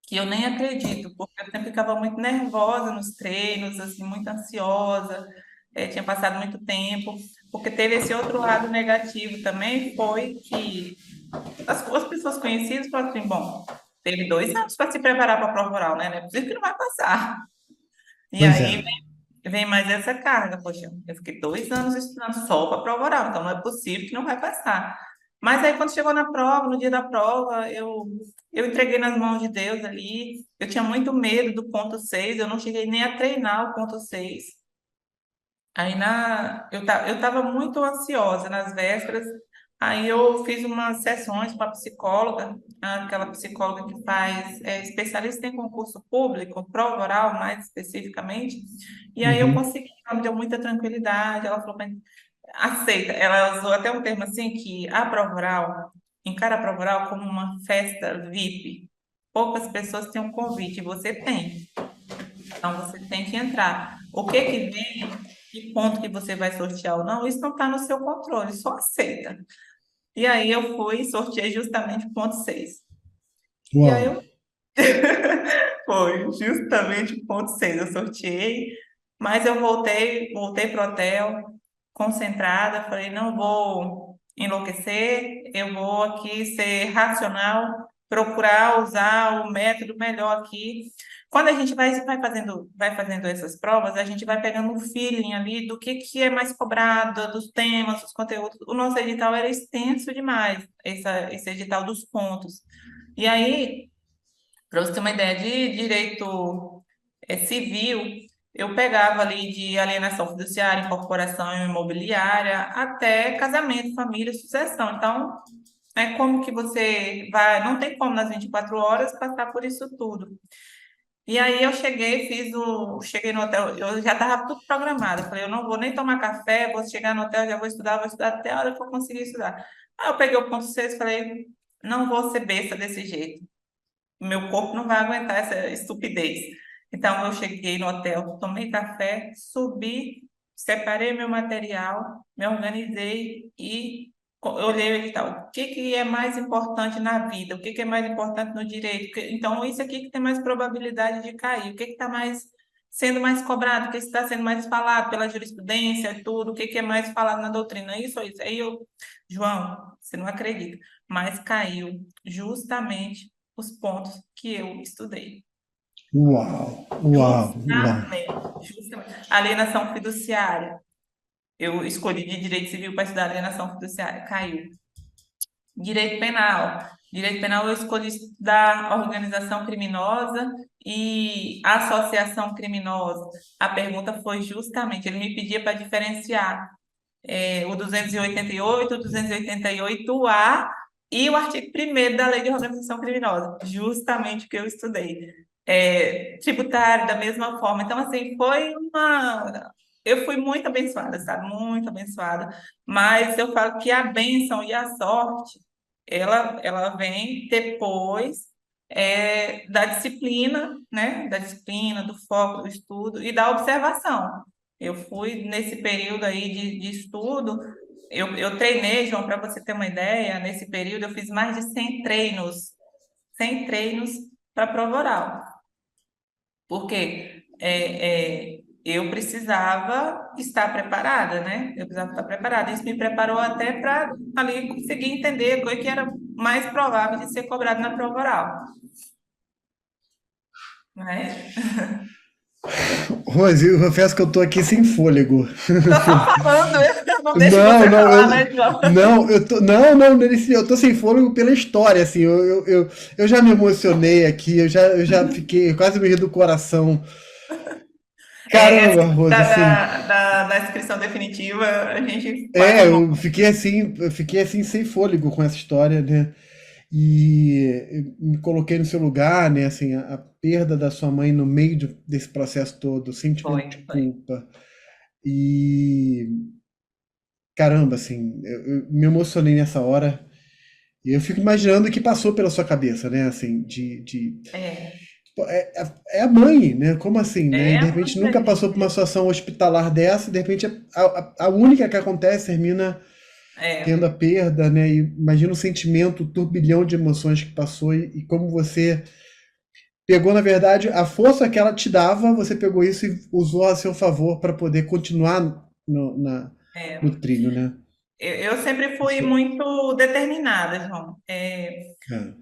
que eu nem acredito, porque eu sempre ficava muito nervosa nos treinos, assim, muito ansiosa, tinha passado muito tempo, porque teve esse outro lado negativo também, foi que as pessoas conhecidas falaram assim, bom, teve 2 anos para se preparar para a prova oral, né? Não é possível que não vai passar. E Pois é. aí vem mais essa carga, poxa, eu fiquei 2 anos estudando só para a prova oral, então não é possível que não vai passar. Mas aí quando chegou na prova, no dia da prova, eu entreguei nas mãos de Deus ali, eu tinha muito medo do ponto 6, eu não cheguei nem a treinar o ponto 6. Aí eu estava muito ansiosa nas vésperas, aí eu fiz umas sessões com a psicóloga, aquela psicóloga que faz, especialista em concurso público, prova oral mais especificamente, e aí eu Uhum. consegui, ela me deu muita tranquilidade, ela falou, aceita, ela usou até um termo assim, que a prova oral, encara a prova oral como uma festa VIP, poucas pessoas têm um convite, e você tem. Então, você tem que entrar. O que que vem, que ponto que você vai sortear ou não, isso não está no seu controle, só aceita. E aí eu fui e sorteei justamente o ponto 6. E aí Uau. eu foi justamente o ponto 6 eu sorteei, mas eu voltei para o hotel, concentrada, falei, não vou enlouquecer, eu vou aqui ser racional, procurar usar o método melhor aqui. Quando a gente vai fazendo essas provas, a gente vai pegando um feeling ali do que é mais cobrado, dos temas, dos conteúdos. O nosso edital era extenso demais, esse edital dos pontos. E aí, para você ter uma ideia de direito civil, eu pegava ali de alienação fiduciária, incorporação imobiliária, até casamento, família, sucessão. Então, é como que você vai, não tem como nas 24 horas passar por isso tudo. E aí eu cheguei no hotel, eu já estava tudo programado. Eu falei, eu não vou nem tomar café, vou chegar no hotel, já vou estudar até a hora que eu conseguir estudar. Aí eu peguei o ponto 6 e falei, não vou ser besta desse jeito, meu corpo não vai aguentar essa estupidez. Então, eu cheguei no hotel, tomei café, subi, separei meu material, me organizei e olhei o edital. O que que é mais importante na vida? O que que é mais importante no direito? Então, isso aqui que tem mais probabilidade de cair. O que que está mais sendo mais cobrado? O que está sendo mais falado pela jurisprudência e tudo? O que que é mais falado na doutrina? Isso ou isso? Aí eu, João, você não acredita, mas caiu justamente os pontos que eu estudei. Uau. Uau. Uau. Justamente. Alienação fiduciária. Eu escolhi de direito civil para estudar alienação fiduciária. Caiu. Direito penal. Direito penal eu escolhi estudar organização criminosa e associação criminosa. A pergunta foi justamente, ele me pedia para diferenciar o 288, o 288-A e o artigo 1º da Lei de Organização Criminosa, justamente o que eu estudei. Tributário, da mesma forma. Então, assim, foi uma... Eu fui muito abençoada, sabe? Muito abençoada. Mas eu falo que a bênção e a sorte, ela vem depois da disciplina, né? Da disciplina, do foco, do estudo e da observação. Eu fui nesse período aí de estudo, eu treinei, João, para você ter uma ideia, nesse período eu fiz mais de 100 treinos para prova oral, porque eu precisava estar preparada, né? Eu precisava estar preparada. Isso me preparou até para ali conseguir entender o que era mais provável de ser cobrado na prova oral, né? Rose, eu confesso que eu tô aqui sem fôlego. Tô só falando, eu não deixo Não, você não, falar, né, João? eu tô sem fôlego pela história, assim, eu já me emocionei aqui, eu já fiquei, quase me ri do coração. Essa Caramba, Rose, assim, da inscrição definitiva, a gente quase morre. eu fiquei assim sem fôlego com essa história, né? E eu me coloquei no seu lugar, né? Assim, a perda da sua mãe no meio desse processo todo, o sentimento de Foi. culpa. E caramba, assim, eu me emocionei nessa hora. E eu fico imaginando o que passou pela sua cabeça, né? Assim, É, pô, é a mãe, né? Como assim, né? E é de repente muita nunca passou por uma gente. situação hospitalar dessa, e de repente a única que acontece termina tendo a É, perda, né? E imagina o sentimento, o turbilhão de emoções que passou e como você pegou, na verdade, a força que ela te dava, você pegou isso e usou a seu favor para poder continuar no é. trilho, né? Eu sempre fui Isso, muito determinada, João. cara,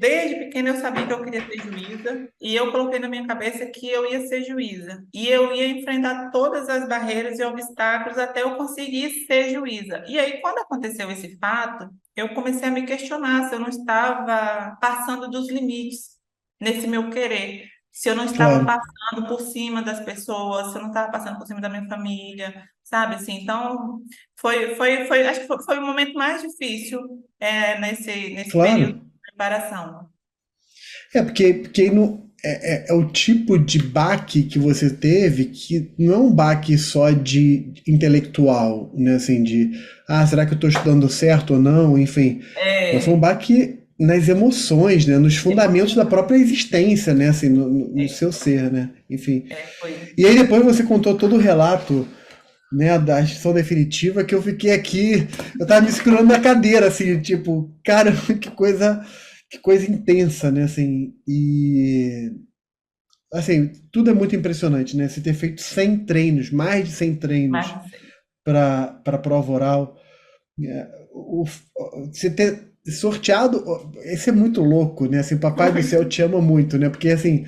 Desde pequena, eu sabia que eu queria ser juíza, e eu coloquei na minha cabeça que eu ia ser juíza. E eu ia enfrentar todas as barreiras e obstáculos até eu conseguir ser juíza. E aí, quando aconteceu esse fato, eu comecei a me questionar se eu não estava passando dos limites nesse meu querer, se eu não estava claro. passando por cima das pessoas, se eu não estava passando por cima da minha família, sabe? Assim, então, acho que foi o momento mais difícil nesse período Claro. de preparação. Porque é o tipo de baque que você teve que não é um baque só de intelectual, né? Assim, será que eu estou estudando certo ou não? Enfim, mas foi um É, baque nas emoções, né? Nos fundamentos da emocionante. própria existência, né? Assim, no É, seu ser, né? Enfim. foi. E aí depois você contou todo o relato, né, da instituição definitiva que eu fiquei aqui, eu tava me segurando na cadeira, assim, tipo, cara, que coisa intensa, né, assim, e, assim, tudo é muito impressionante, né, você ter feito 100 treinos, mais de 100 Mas treinos não sei. para prova oral, você ter sorteado, isso é muito louco, né, assim, o Papai do Céu Muito. te ama muito, né, porque, assim,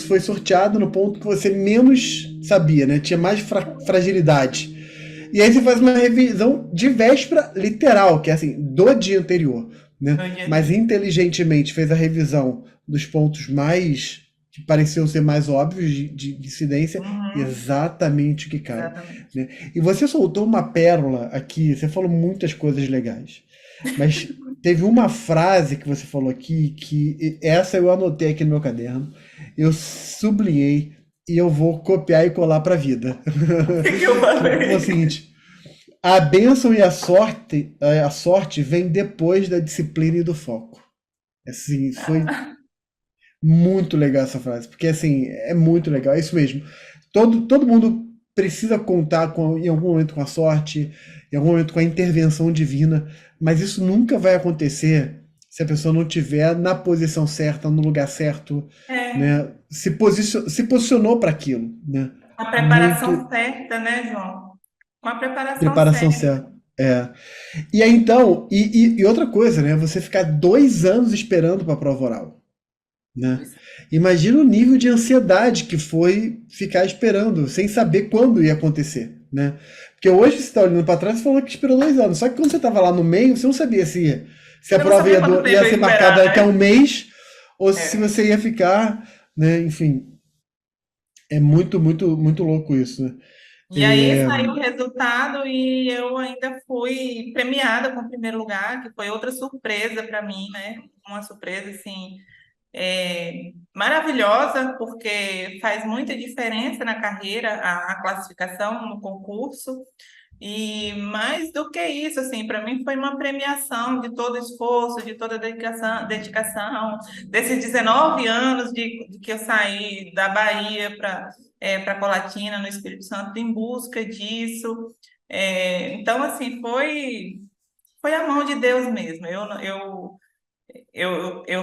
foi sorteado no ponto que você menos sabia, né? Tinha mais fragilidade. E aí você faz uma revisão de véspera literal, que é assim, do dia anterior, né? No dia Mas anterior. inteligentemente fez a revisão dos pontos mais que pareciam ser mais óbvios de incidência, Uhum, exatamente o que cai, exatamente. né? E você soltou uma pérola aqui, você falou muitas coisas legais, mas teve uma frase que você falou aqui que essa eu anotei aqui no meu caderno, eu sublinhei e eu vou copiar e colar para a vida. O que que eu Você falou o falei? seguinte: a bênção e a sorte vem depois da disciplina e do foco. Assim, foi muito legal essa frase, porque assim, é muito legal, é isso mesmo. Todo mundo precisa contar em algum momento com a sorte, em algum momento com a intervenção divina, mas isso nunca vai acontecer se a pessoa não estiver na posição certa, no lugar certo, É, né? Se posicionou para aquilo, né? a Muito preparação certa, né, João? Com a preparação preparação certa. certa. É. E aí então, e outra coisa, né? Você ficar 2 anos esperando para a prova oral, né? Pois Imagina o nível de ansiedade que foi ficar esperando, sem saber quando ia acontecer. né? Porque hoje você está olhando para trás e falando que esperou 2 anos. Só que quando você estava lá no meio, você não sabia se a Eu não prova sabia quanto tempo ia eu ia ser esperar, marcada daqui a um né? mês ou se É. você ia ficar, né? Enfim, é muito, muito, muito louco isso, né? E aí É, saiu o resultado e eu ainda fui premiada com o primeiro lugar, que foi outra surpresa para mim, né? Uma surpresa assim maravilhosa, porque faz muita diferença na carreira a classificação no concurso. E mais do que isso, assim, para mim foi uma premiação de todo esforço, de toda dedicação desses 19 anos de que eu saí da Bahia para Colatina, no Espírito Santo, em busca disso. Então, assim, foi a mão de Deus mesmo.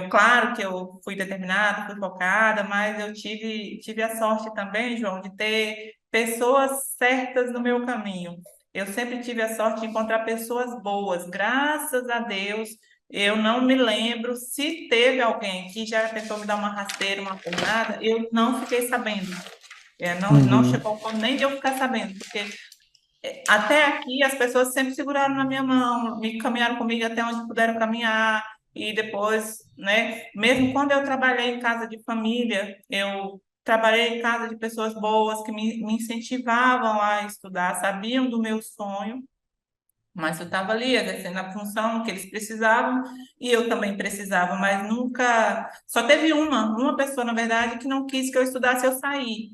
Claro que eu fui determinada, fui focada, mas eu tive a sorte também, João, de ter pessoas certas no meu caminho. Eu sempre tive a sorte de encontrar pessoas boas, graças a Deus. Eu não me lembro se teve alguém que já tentou me dar uma rasteira, uma porrada, eu não fiquei sabendo. Não uhum, chegou ao ponto nem de eu ficar sabendo, porque até aqui as pessoas sempre seguraram na minha mão, me caminharam comigo até onde puderam caminhar, e depois, né, mesmo quando eu trabalhei em casa de família, eu trabalhei em casa de pessoas boas que me incentivavam a estudar, sabiam do meu sonho, mas eu estava ali exercendo a função que eles precisavam e eu também precisava, mas nunca. Só teve uma pessoa, na verdade, que não quis que eu estudasse, eu saí.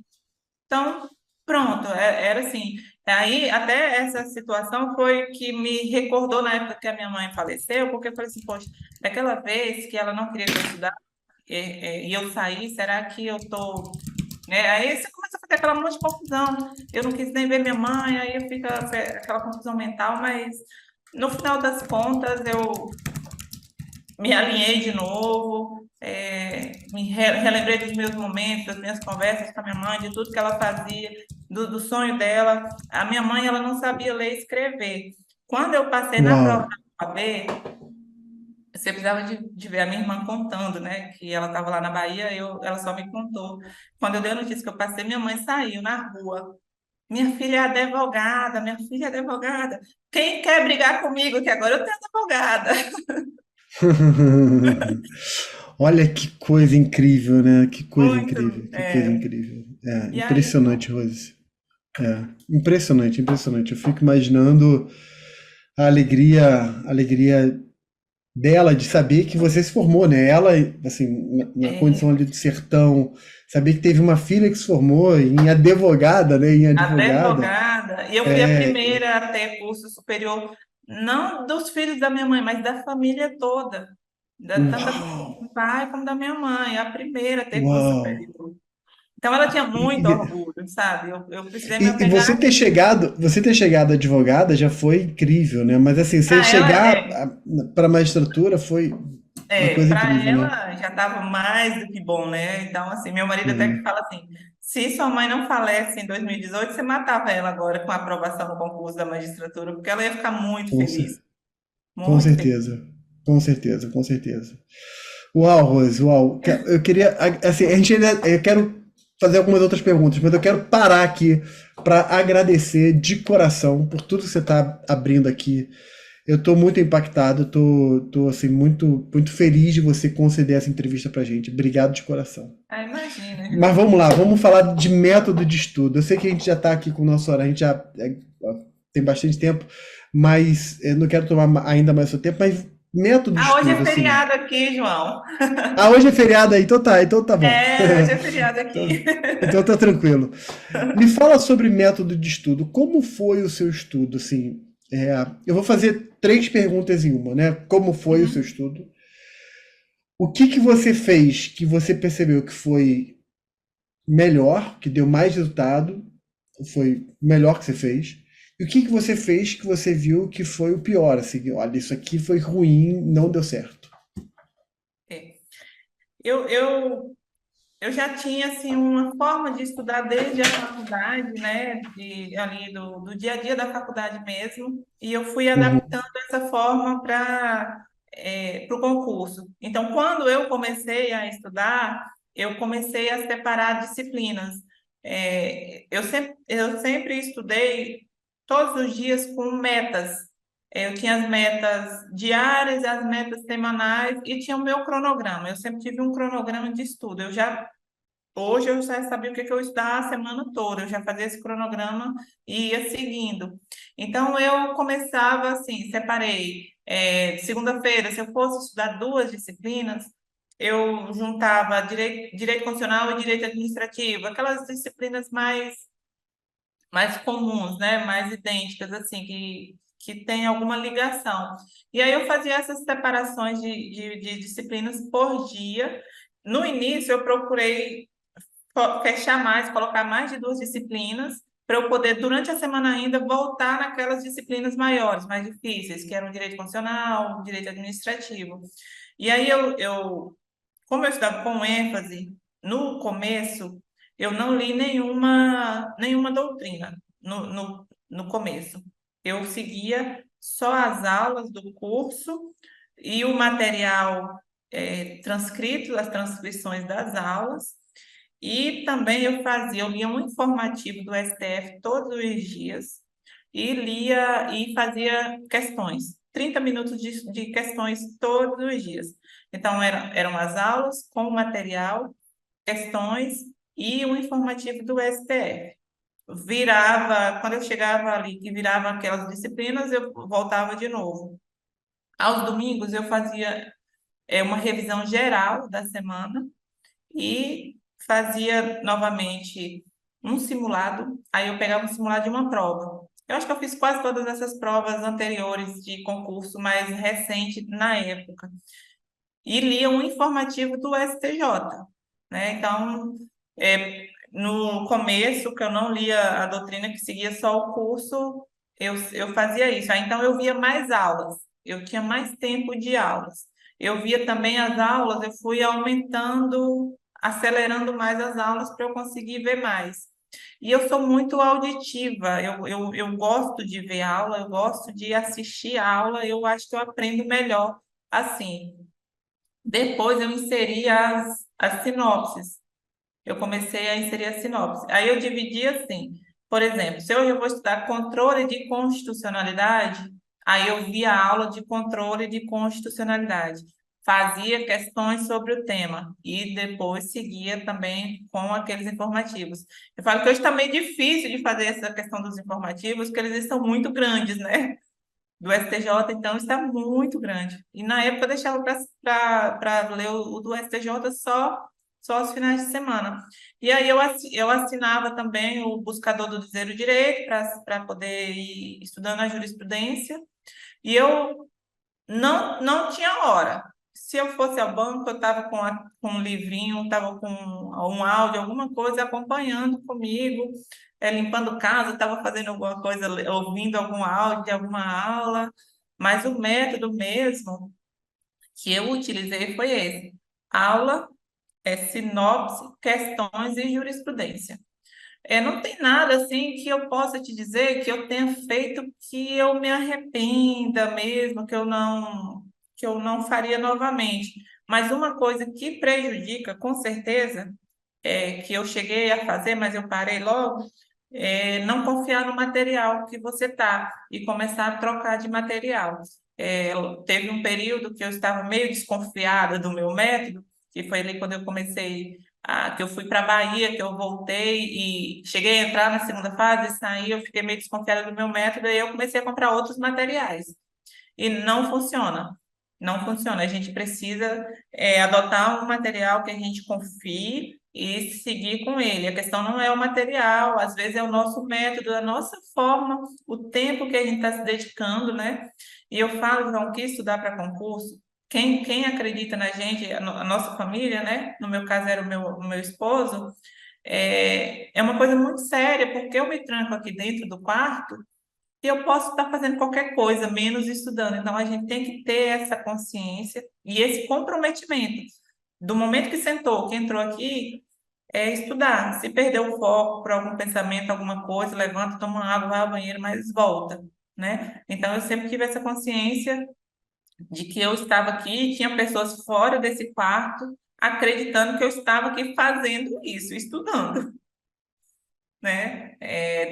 Então, pronto, era assim. Aí, até essa situação foi que me recordou na época que a minha mãe faleceu, porque eu falei assim, poxa, daquela vez que ela não queria que eu estudasse e eu saí, será que eu tô. Aí você começa a fazer aquela monte de confusão. Eu não quis nem ver minha mãe, aí fica aquela confusão mental, mas no final das contas eu me alinhei de novo, relembrei dos meus momentos, das minhas conversas com a minha mãe, de tudo que ela fazia, do sonho dela. A minha mãe, ela não sabia ler e escrever. Quando eu passei na uau. prova da OAB, você precisava de ver a minha irmã contando, né? Que ela estava lá na Bahia, ela só me contou. Quando eu dei a notícia que eu passei, minha mãe saiu na rua. Minha filha é advogada, minha filha é advogada. Quem quer brigar comigo? Que agora eu tenho advogada. Olha que coisa incrível, né? Que coisa incrível, Muito. que coisa incrível. É, E aí, impressionante, Rose. É, impressionante, impressionante. Eu fico imaginando a alegria dela de saber que você se formou, né? Ela, assim, na condição é, ali do sertão, saber que teve uma filha que se formou em advogada, né? Em advogada. advogada, e eu fui a É, primeira a ter curso superior, não dos filhos da minha mãe, mas da família toda, tanto uau, do pai como da minha mãe, a primeira a ter curso uau. superior. Então ela tinha muito E, orgulho, sabe? Eu precisei me e apegar a isso. você ter chegado advogada já foi incrível, né? Mas assim, você Para ela, chegar para a magistratura foi uma coisa para incrível, né? ela já estava mais do que bom, né? Então, assim, meu marido até que Uhum. fala assim, se sua mãe não falece em 2018, você matava ela agora com a aprovação no concurso da magistratura, porque ela ia ficar muito Com, feliz, com muito feliz. certeza, com certeza, com certeza. Uau, Rose, uau. Eu queria, assim, a gente ainda, eu quero fazer algumas outras perguntas, mas eu quero parar aqui para agradecer de coração por tudo que você está abrindo aqui. Eu estou muito impactado, tô assim muito, muito feliz de você conceder essa entrevista para gente. Obrigado de coração. Ah, imagina, Mas João. vamos lá, vamos falar de método de estudo. Eu sei que a gente já está aqui com o nosso horário, a gente já tem bastante tempo, mas eu não quero tomar ainda mais seu tempo, mas método de Ah, hoje estudo, é assim. feriado aqui, João. Ah, hoje é feriado aí, então tá bom. Hoje é feriado Então, aqui. então tá tranquilo. Me fala sobre método de estudo. Como foi o seu estudo, assim? Eu vou fazer três perguntas em uma, né? Como foi o seu Uhum. estudo? O que que você fez que você percebeu que foi melhor, que deu mais resultado, foi o melhor que você fez? E o que que você fez que você viu que foi o pior, assim? Olha, isso aqui foi ruim, não deu certo. É. Eu, eu, eu já tinha assim uma forma de estudar desde a faculdade, né, ali do dia a dia da faculdade mesmo, e eu fui Uhum. adaptando essa forma para o concurso. Então, quando eu comecei a estudar, eu comecei a separar disciplinas. eu sempre estudei todos os dias com metas. Eu tinha as metas diárias, as metas semanais e tinha o meu cronograma. Eu sempre tive um cronograma de estudo. Hoje eu já sabia o que eu ia estudar a semana toda, eu já fazia esse cronograma e ia seguindo. Então eu começava assim, separei. Segunda-feira, se eu fosse estudar duas disciplinas, eu juntava direito constitucional e direito administrativo, aquelas disciplinas mais comuns, né? Mais idênticas, assim, que tem alguma ligação. E aí eu fazia essas separações de disciplinas por dia. No início, eu procurei fechar mais, colocar mais de duas disciplinas, para eu poder, durante a semana ainda, voltar naquelas disciplinas maiores, mais difíceis, que eram direito constitucional, direito administrativo. E aí como eu estudava com ênfase, no começo, eu não li nenhuma doutrina no começo. Eu seguia só as aulas do curso e o material transcrito, as transcrições das aulas, e também eu lia um informativo do STF todos os dias e lia e fazia questões, 30 minutos de questões todos os dias. Então, eram as aulas com o material, questões e o informativo do STF. Quando eu chegava ali, que virava aquelas disciplinas, eu voltava de novo. Aos domingos, eu fazia uma revisão geral da semana e fazia novamente um simulado. Aí eu pegava um simulado de uma prova. Eu acho que eu fiz quase todas essas provas anteriores de concurso mais recente na época. E lia um informativo do STJ, né? Então, no começo, que eu não lia a doutrina, que seguia só o curso, eu fazia isso. Aí, então, eu via mais aulas, eu tinha mais tempo de aulas. Eu via também as aulas, eu fui aumentando, acelerando mais as aulas para eu conseguir ver mais. E eu sou muito auditiva, eu gosto de ver aula, eu gosto de assistir aula, eu acho que eu aprendo melhor assim. Depois eu inseri as sinopses. Eu comecei a inserir a sinopse. Aí eu dividi assim, por exemplo, se eu vou estudar controle de constitucionalidade, aí eu via a aula de controle de constitucionalidade. Fazia questões sobre o tema e depois seguia também com aqueles informativos. Eu falo que hoje está meio difícil de fazer essa questão dos informativos, porque eles são muito grandes, né? Do STJ, então está muito grande. E na época eu deixava para ler o do STJ só aos finais de semana. E aí eu assinava também o buscador do Dizer o Direito para poder ir estudando a jurisprudência. E eu não tinha hora. Se eu fosse ao banco, eu estava com um livrinho, estava com um áudio, alguma coisa acompanhando comigo, limpando casa, estava fazendo alguma coisa, ouvindo algum áudio de alguma aula, mas o método mesmo que eu utilizei foi esse: aula, sinopse, questões e jurisprudência. Não tem nada assim que eu possa te dizer que eu tenha feito que eu me arrependa mesmo, que eu não faria novamente. Mas uma coisa que prejudica, com certeza, que eu cheguei a fazer, mas eu parei logo, não confiar no material que você tá e começar a trocar de material. Teve um período que eu estava meio desconfiada do meu método, que foi ali quando eu comecei que eu fui para a Bahia, que eu voltei e cheguei a entrar na segunda fase, saí, eu fiquei meio desconfiada do meu método e eu comecei a comprar outros materiais. E não funciona. Não funciona. A gente precisa adotar um material que a gente confie e seguir com ele. A questão não é o material, às vezes é o nosso método, a nossa forma, o tempo que a gente está se dedicando, né? E eu falo, João, que estudar para concurso, quem acredita na gente, a nossa família, né? No meu caso era o meu esposo, é uma coisa muito séria, porque eu me tranco aqui dentro do quarto e eu posso estar fazendo qualquer coisa, menos estudando. Então, a gente tem que ter essa consciência e esse comprometimento. Do momento que sentou, que entrou aqui, é estudar. Se perder o foco por algum pensamento, alguma coisa, levanta, toma uma água, vai ao banheiro, mas volta, né? Então, eu sempre tive essa consciência de que eu estava aqui e tinha pessoas fora desse quarto acreditando que eu estava aqui fazendo isso, estudando. né?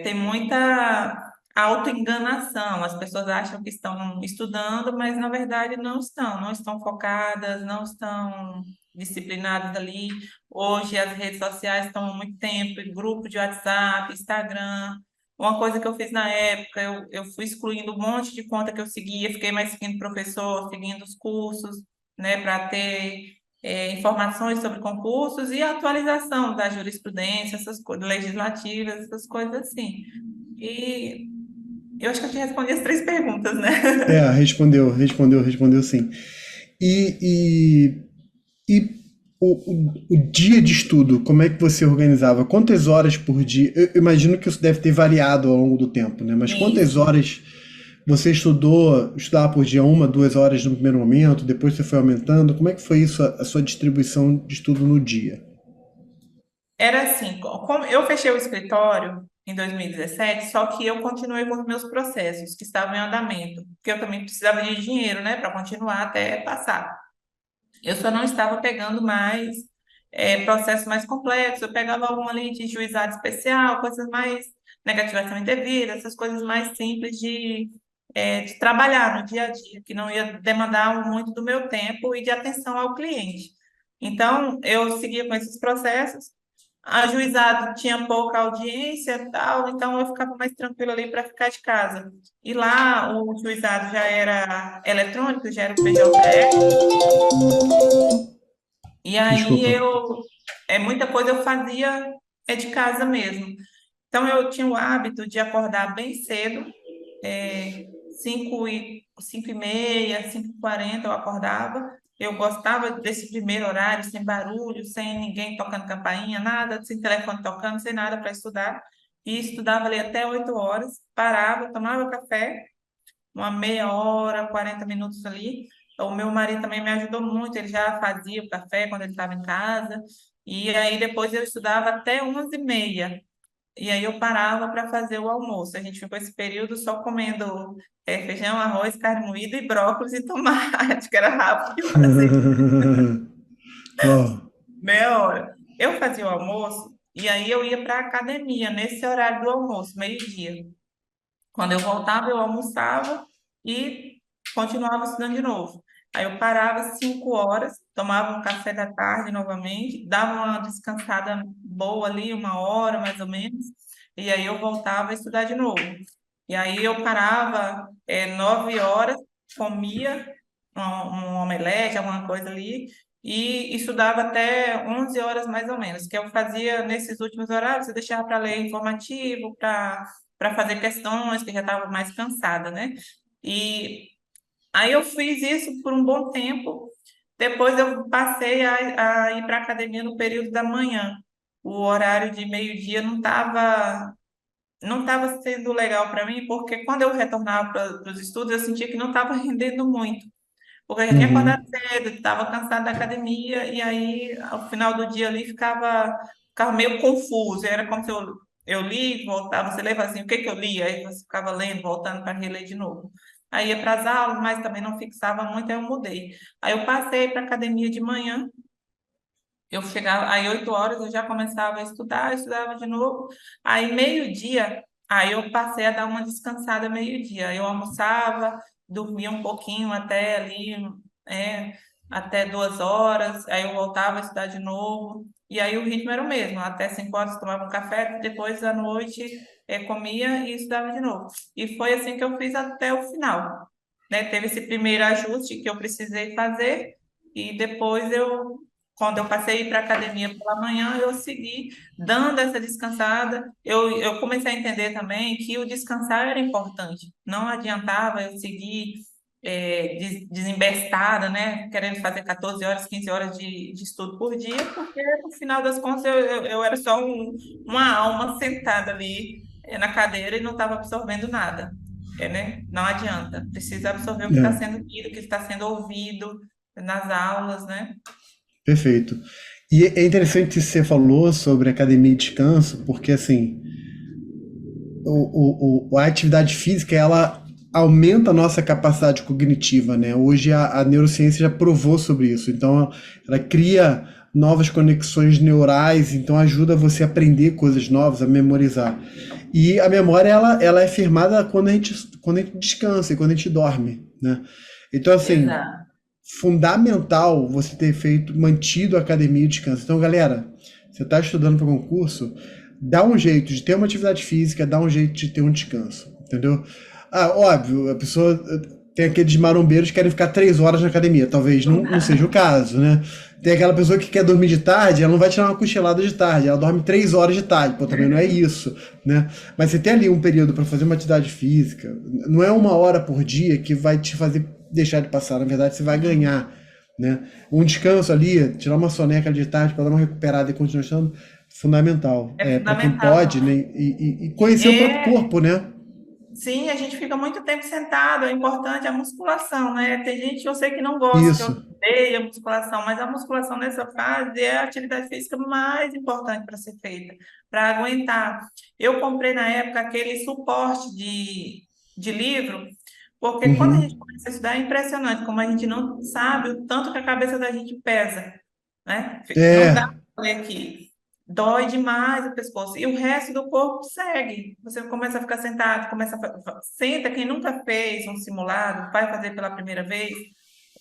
Tem muita autoenganação. As pessoas acham que estão estudando, mas na verdade não estão focadas, não estão disciplinadas ali. Hoje as redes sociais tomam muito tempo, grupo de WhatsApp, Instagram. Uma coisa que eu fiz na época, eu fui excluindo um monte de conta que eu seguia, fiquei mais seguindo professor, seguindo os cursos, né, para ter informações sobre concursos e a atualização da jurisprudência, essas coisas legislativas, essas coisas assim. E eu acho que eu te respondi as três perguntas, né? Respondeu sim. E, e o dia de estudo, como é que você organizava? Quantas horas por dia? Eu imagino que isso deve ter variado ao longo do tempo, né? Mas quantas Isso. horas você estudava por dia? 1, 2 horas no primeiro momento, depois você foi aumentando? Como é que foi isso, a sua distribuição de estudo no dia? Era assim, como eu fechei o escritório em 2017, só que eu continuei com os meus processos que estavam em andamento, porque eu também precisava de dinheiro, né, para continuar até passar. Eu só não estava pegando mais processos mais complexos, eu pegava algum ali de juizado especial, coisas mais negativação indevida, essas coisas mais simples de trabalhar no dia a dia, que não ia demandar muito do meu tempo e de atenção ao cliente. Então, eu seguia com esses processos, a juizado tinha pouca audiência e tal, então eu ficava mais tranquila ali para ficar de casa. E lá o juizado já era eletrônico, já era o PJE, e aí Desculpa. muita coisa eu fazia de casa mesmo. Então eu tinha o hábito de acordar bem cedo, 5h30, 5h40 eu acordava. Eu gostava desse primeiro horário, sem barulho, sem ninguém tocando campainha, nada, sem telefone tocando, sem nada para estudar. E estudava ali até 8 horas, parava, tomava café, uma meia hora, 40 minutos ali. O meu marido também me ajudou muito, ele já fazia o café quando ele estava em casa. E aí depois eu estudava até 11h30. E aí eu parava para fazer o almoço. A gente ficou esse período só comendo feijão, arroz, carne moída e brócolis e tomate, que era rápido de fazer, Uau. meia hora. Eu fazia o almoço e aí eu ia para a academia nesse horário do almoço, meio-dia. Quando eu voltava, eu almoçava e continuava estudando de novo. Aí eu parava 5 horas, tomava um café da tarde novamente, dava uma descansada boa ali, 1 hora mais ou menos, e aí eu voltava a estudar de novo. E aí eu parava 9 horas, comia um omelete, alguma coisa ali, e estudava até 11 horas mais ou menos, que eu fazia nesses últimos horários, eu deixava para ler informativo, para fazer questões, que já estava mais cansada, né? E aí eu fiz isso por um bom tempo. Depois eu passei a ir para a academia no período da manhã. O horário de meio-dia não estava sendo legal para mim, porque quando eu retornava para os estudos, eu sentia que não estava rendendo muito. Porque eu já tinha acordado Uhum. cedo, estava cansada da academia, e aí, ao final do dia ali, ficava meio confuso. Era como se eu li, voltava, você leva assim, o que que eu li? Aí você ficava lendo, voltando para reler de novo. Aí ia para as aulas, mas também não fixava muito, aí eu mudei. Aí eu passei para academia de manhã, eu chegava, aí 8 horas eu já começava a estudar, estudava de novo. Aí meio-dia, aí eu passei a dar uma descansada meio-dia. Eu almoçava, dormia um pouquinho até ali, é, até 2 horas. Aí eu voltava a estudar de novo. E aí o ritmo era o mesmo. Até 5 horas tomava um café, depois à noite comia e estudava de novo. E foi assim que eu fiz até o final. Né? Teve esse primeiro ajuste que eu precisei fazer. E depois quando eu passei para a academia pela manhã, eu segui dando essa descansada. Eu comecei a entender também que o descansar era importante. Não adiantava eu seguir desembestada, né? Querendo fazer 14 horas, 15 horas de estudo por dia, porque no final das contas eu era só uma alma sentada ali na cadeira e não estava absorvendo nada. Né? Não adianta. Precisa absorver o que está É, sendo dito, o que está sendo ouvido nas aulas, né? perfeito. E é interessante isso que você falou sobre academia e descanso, porque assim, a atividade física ela aumenta a nossa capacidade cognitiva, né? Hoje a neurociência já provou sobre isso. Então ela cria novas conexões neurais, então ajuda você a aprender coisas novas, a memorizar. E a memória, ela é firmada quando a gente descansa e quando a gente dorme, né? Então, assim, Exato. fundamental você ter feito, mantido a academia e o descanso. Então, galera, você está estudando para concurso, dá um jeito de ter uma atividade física, dá um jeito de ter um descanso, entendeu? Ah, óbvio, a pessoa tem aqueles marombeiros que querem ficar 3 horas na academia, talvez não seja o caso, né? Tem aquela pessoa que quer dormir de tarde, ela não vai tirar uma cochilada de tarde, ela dorme 3 horas de tarde, pô, também não é isso, né? Mas você tem ali um período para fazer uma atividade física, não é 1 hora por dia que vai te fazer deixar de passar, na verdade você vai ganhar, né? Um descanso ali, tirar uma soneca de tarde para dar uma recuperada e continuar estando, fundamental. É É, para quem fundamental. pode, né? E conhecer o próprio É, corpo, né? sim, a gente fica muito tempo sentado, é importante a musculação, né? Tem gente que eu sei que não gosta, que Isso. odeia a musculação, mas a musculação nessa fase é a atividade física mais importante para ser feita, para aguentar. Eu comprei na época aquele suporte de livro, porque quando a gente Uhum. começa a estudar é impressionante, como a gente não sabe o tanto que a cabeça da gente pesa, né? Não dá É, para ler aqui. Dói demais o pescoço. E o resto do corpo segue. Você começa a ficar sentado, senta. Quem nunca fez um simulado, vai fazer pela primeira vez,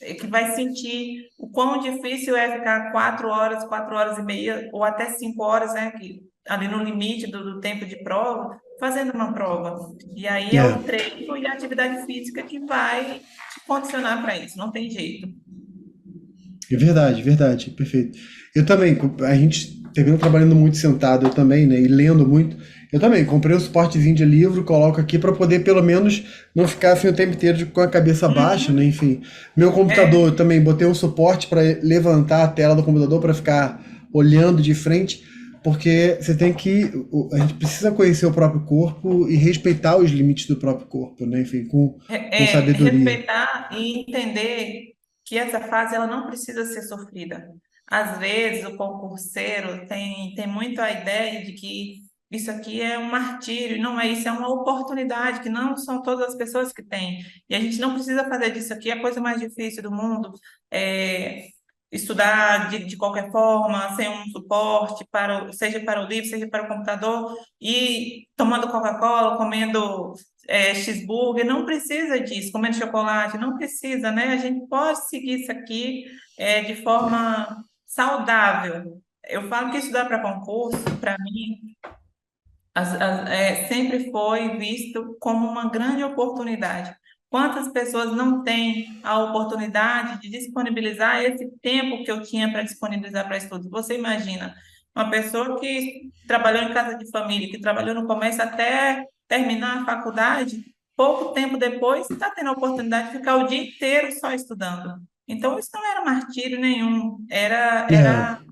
é que vai sentir o quão difícil é ficar 4 horas, 4 horas e meia, ou até 5 horas, né? Ali no limite do tempo de prova, fazendo uma prova. E aí é o é. treino e a atividade física que vai te condicionar para isso, não tem jeito. É verdade, verdade, perfeito. Eu também, a gente terminou trabalhando muito sentado, eu também, né, e lendo muito. Eu também comprei um suportezinho de livro, coloco aqui para poder pelo menos não ficar assim o tempo inteiro com a cabeça baixa, né? Uhum. Enfim, meu computador É, eu também botei um suporte para levantar a tela do computador para ficar olhando de frente, porque você tem que, a gente precisa conhecer o próprio corpo e respeitar os limites do próprio corpo, né? Enfim, com sabedoria. respeitar e entender que essa fase ela não precisa ser sofrida. Às vezes o concurseiro tem muito a ideia de que isso aqui é um martírio, não é isso, é uma oportunidade que não são todas as pessoas que têm. E a gente não precisa fazer disso aqui a coisa mais difícil do mundo. É, estudar de qualquer forma, sem um suporte, seja para o livro, seja para o computador, e tomando Coca-Cola, comendo cheeseburger, não precisa disso, comendo chocolate, não precisa, né? A gente pode seguir isso aqui de forma saudável. Eu falo que estudar para concurso, para mim, sempre foi visto como uma grande oportunidade. Quantas pessoas não têm a oportunidade de disponibilizar esse tempo que eu tinha para disponibilizar para estudos? Você imagina, uma pessoa que trabalhou em casa de família, que trabalhou no comércio até terminar a faculdade, pouco tempo depois está tendo a oportunidade de ficar o dia inteiro só estudando. Então, isso não era martírio nenhum, É,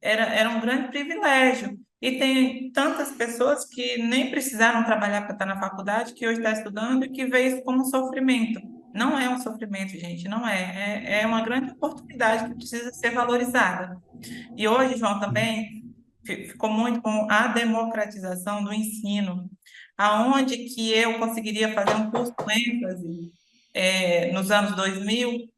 era um grande privilégio. E tem tantas pessoas que nem precisaram trabalhar para estar na faculdade, que hoje está estudando e que vê isso como um sofrimento. Não é um sofrimento, gente, não é. É uma grande oportunidade que precisa ser valorizada. E hoje, João, também ficou muito com a democratização do ensino, aonde que eu conseguiria fazer um curso com ênfase nos anos 2000,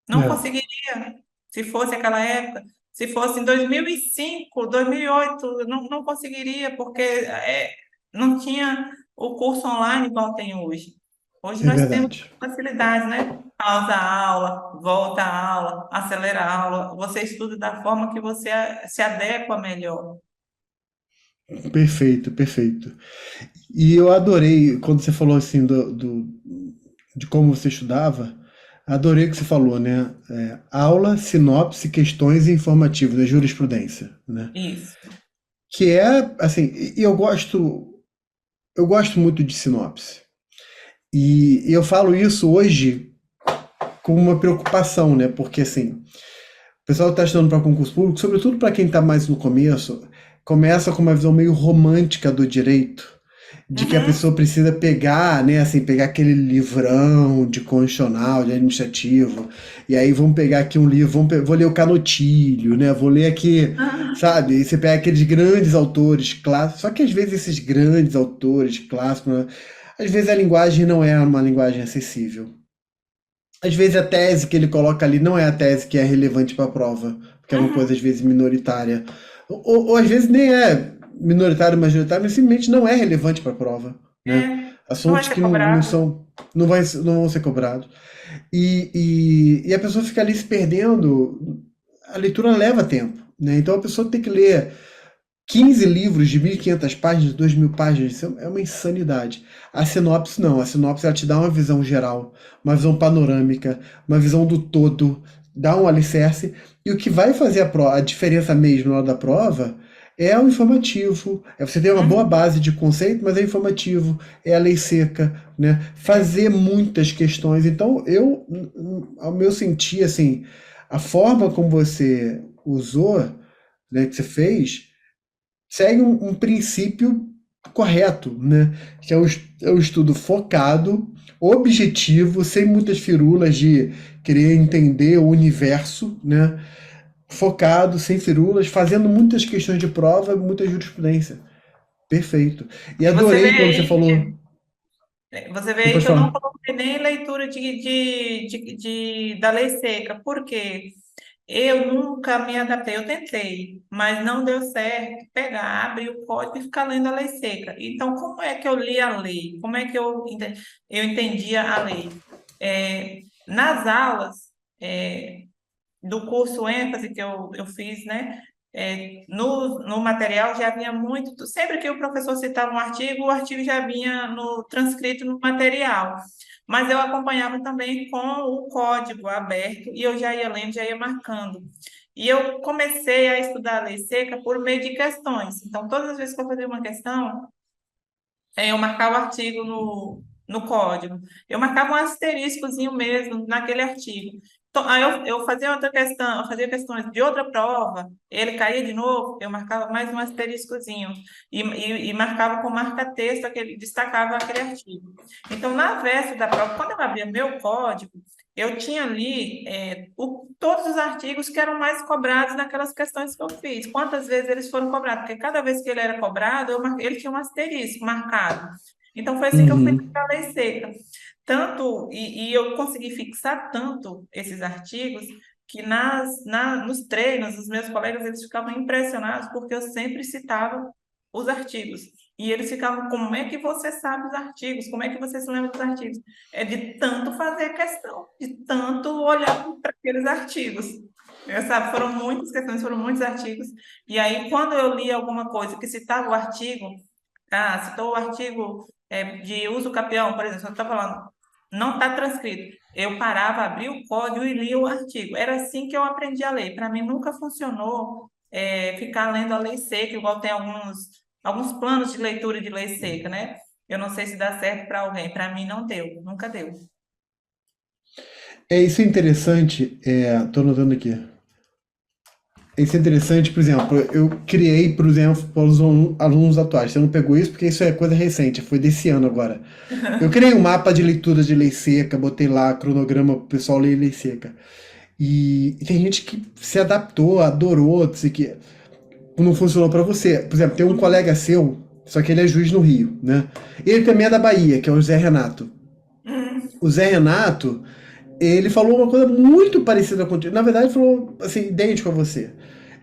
não é. conseguiria, se fosse aquela época. Se fosse em 2005, 2008, não conseguiria, porque não tinha o curso online igual tem hoje. Hoje É nós temos verdade. facilidades, né? Pausa a aula, volta a aula, acelera a aula. Você estuda da forma que você se adequa melhor. Perfeito, perfeito. E eu adorei quando você falou assim de como você estudava. Adorei o que você falou, né? Aula, sinopse, questões e informativo da jurisprudência, né? Isso. Que é assim, e eu gosto muito de sinopse. E eu falo isso hoje com uma preocupação, né? Porque assim, o pessoal que está estudando para concurso público, sobretudo para quem está mais no começo, começa com uma visão meio romântica do direito, de que a Uhum. pessoa precisa pegar, né, assim, pegar aquele livrão de constitucional, de administrativo, e aí vamos pegar aqui um livro, vou ler o Canotilho, né, vou ler aqui, sabe, e você pega aqueles grandes autores clássicos, só que às vezes esses grandes autores clássicos, né, às vezes a linguagem não é uma linguagem acessível. Às vezes a tese que ele coloca ali não é a tese que é relevante para a prova, porque é uma coisa Uhum. às vezes minoritária. Ou às vezes nem é minoritário, majoritário, mas simplesmente não é relevante para a prova, né? É, não vai Assuntos ser que não cobrado. são, não vão ser cobrados. E a pessoa fica ali se perdendo. A leitura leva tempo, né? Então a pessoa tem que ler 15 livros de 1.500 páginas, 2.000 páginas, isso é uma insanidade. A sinopse não, a sinopse ela te dá uma visão geral, uma visão panorâmica, uma visão do todo, dá um alicerce, e o que vai fazer a diferença mesmo na hora da prova é o informativo, é você ter uma boa Uhum. base de conceito, mas é informativo, é a lei seca, né? É. Fazer muitas questões. Então, ao meu sentir, assim, a forma como você usou, né, que você fez, segue um princípio correto, né? Que é o estudo focado, objetivo, sem muitas firulas de querer entender o universo, né? Focado, sem firulas, fazendo muitas questões de prova, muita jurisprudência. Perfeito. E E você vê adorei quando você aí, falou. você vê Não aí pode que eu não falar. coloquei nem leitura da lei seca. Por quê? Eu nunca me adaptei, eu tentei, mas não deu certo pegar, abrir o código e ficar lendo a lei seca. Então, como é que eu li a lei? Como é que eu entendia a lei? Nas aulas do curso ênfase que eu fiz, né? No material já vinha muito, sempre que o professor citava um artigo, o artigo já vinha no transcrito no material. Mas eu acompanhava também com o código aberto e eu já ia lendo, já ia marcando. E eu comecei a estudar a lei seca por meio de questões. Então, todas as vezes que eu fazia uma questão, eu marcava o artigo no código. Eu marcava um asteriscozinho mesmo naquele artigo. Então, aí eu fazia outra questão, eu fazia questões de outra prova, ele caía de novo, eu marcava mais um asteriscozinho e marcava com marca-texto, destacava aquele artigo. Então, na véspera da prova, quando eu abria meu código, eu tinha ali todos os artigos que eram mais cobrados naquelas questões que eu fiz. Quantas vezes eles foram cobrados? Porque cada vez que ele era cobrado, ele tinha um asterisco marcado. Então, foi assim que eu fui Uhum. para a lei seca. Tanto, e eu consegui fixar tanto esses artigos, que nos treinos, os meus colegas, eles ficavam impressionados, porque eu sempre citava os artigos. E eles ficavam, como é que você sabe os artigos? Como é que você se lembra dos artigos? É de tanto fazer questão, de tanto olhar para aqueles artigos. Sabe, foram muitas questões, foram muitos artigos. E aí, quando eu li alguma coisa que citava o artigo, citou o artigo de uso capião, por exemplo, você está falando, não está transcrito. Eu parava, abria o código e lia o artigo. Era assim que eu aprendi a ler. Para mim, nunca funcionou ficar lendo a lei seca, igual tem alguns planos de leitura de lei seca, né? Eu não sei se dá certo para alguém. Para mim, não deu, nunca deu. Isso é interessante, tô anotando aqui. Isso é interessante, por exemplo, eu criei, por exemplo, para os alunos atuais. Você não pegou isso porque isso é coisa recente, foi desse ano agora. Eu criei um mapa de leitura de lei seca, botei lá cronograma para o pessoal ler lei seca. E tem gente que se adaptou, adorou, disse que não funcionou para você. Por exemplo, tem um colega seu, só que ele é juiz no Rio, né? Ele também é da Bahia, que é o Zé Renato. Hum, O Zé Renato, ele falou uma coisa muito parecida contigo. Na verdade, falou assim, idêntico a você.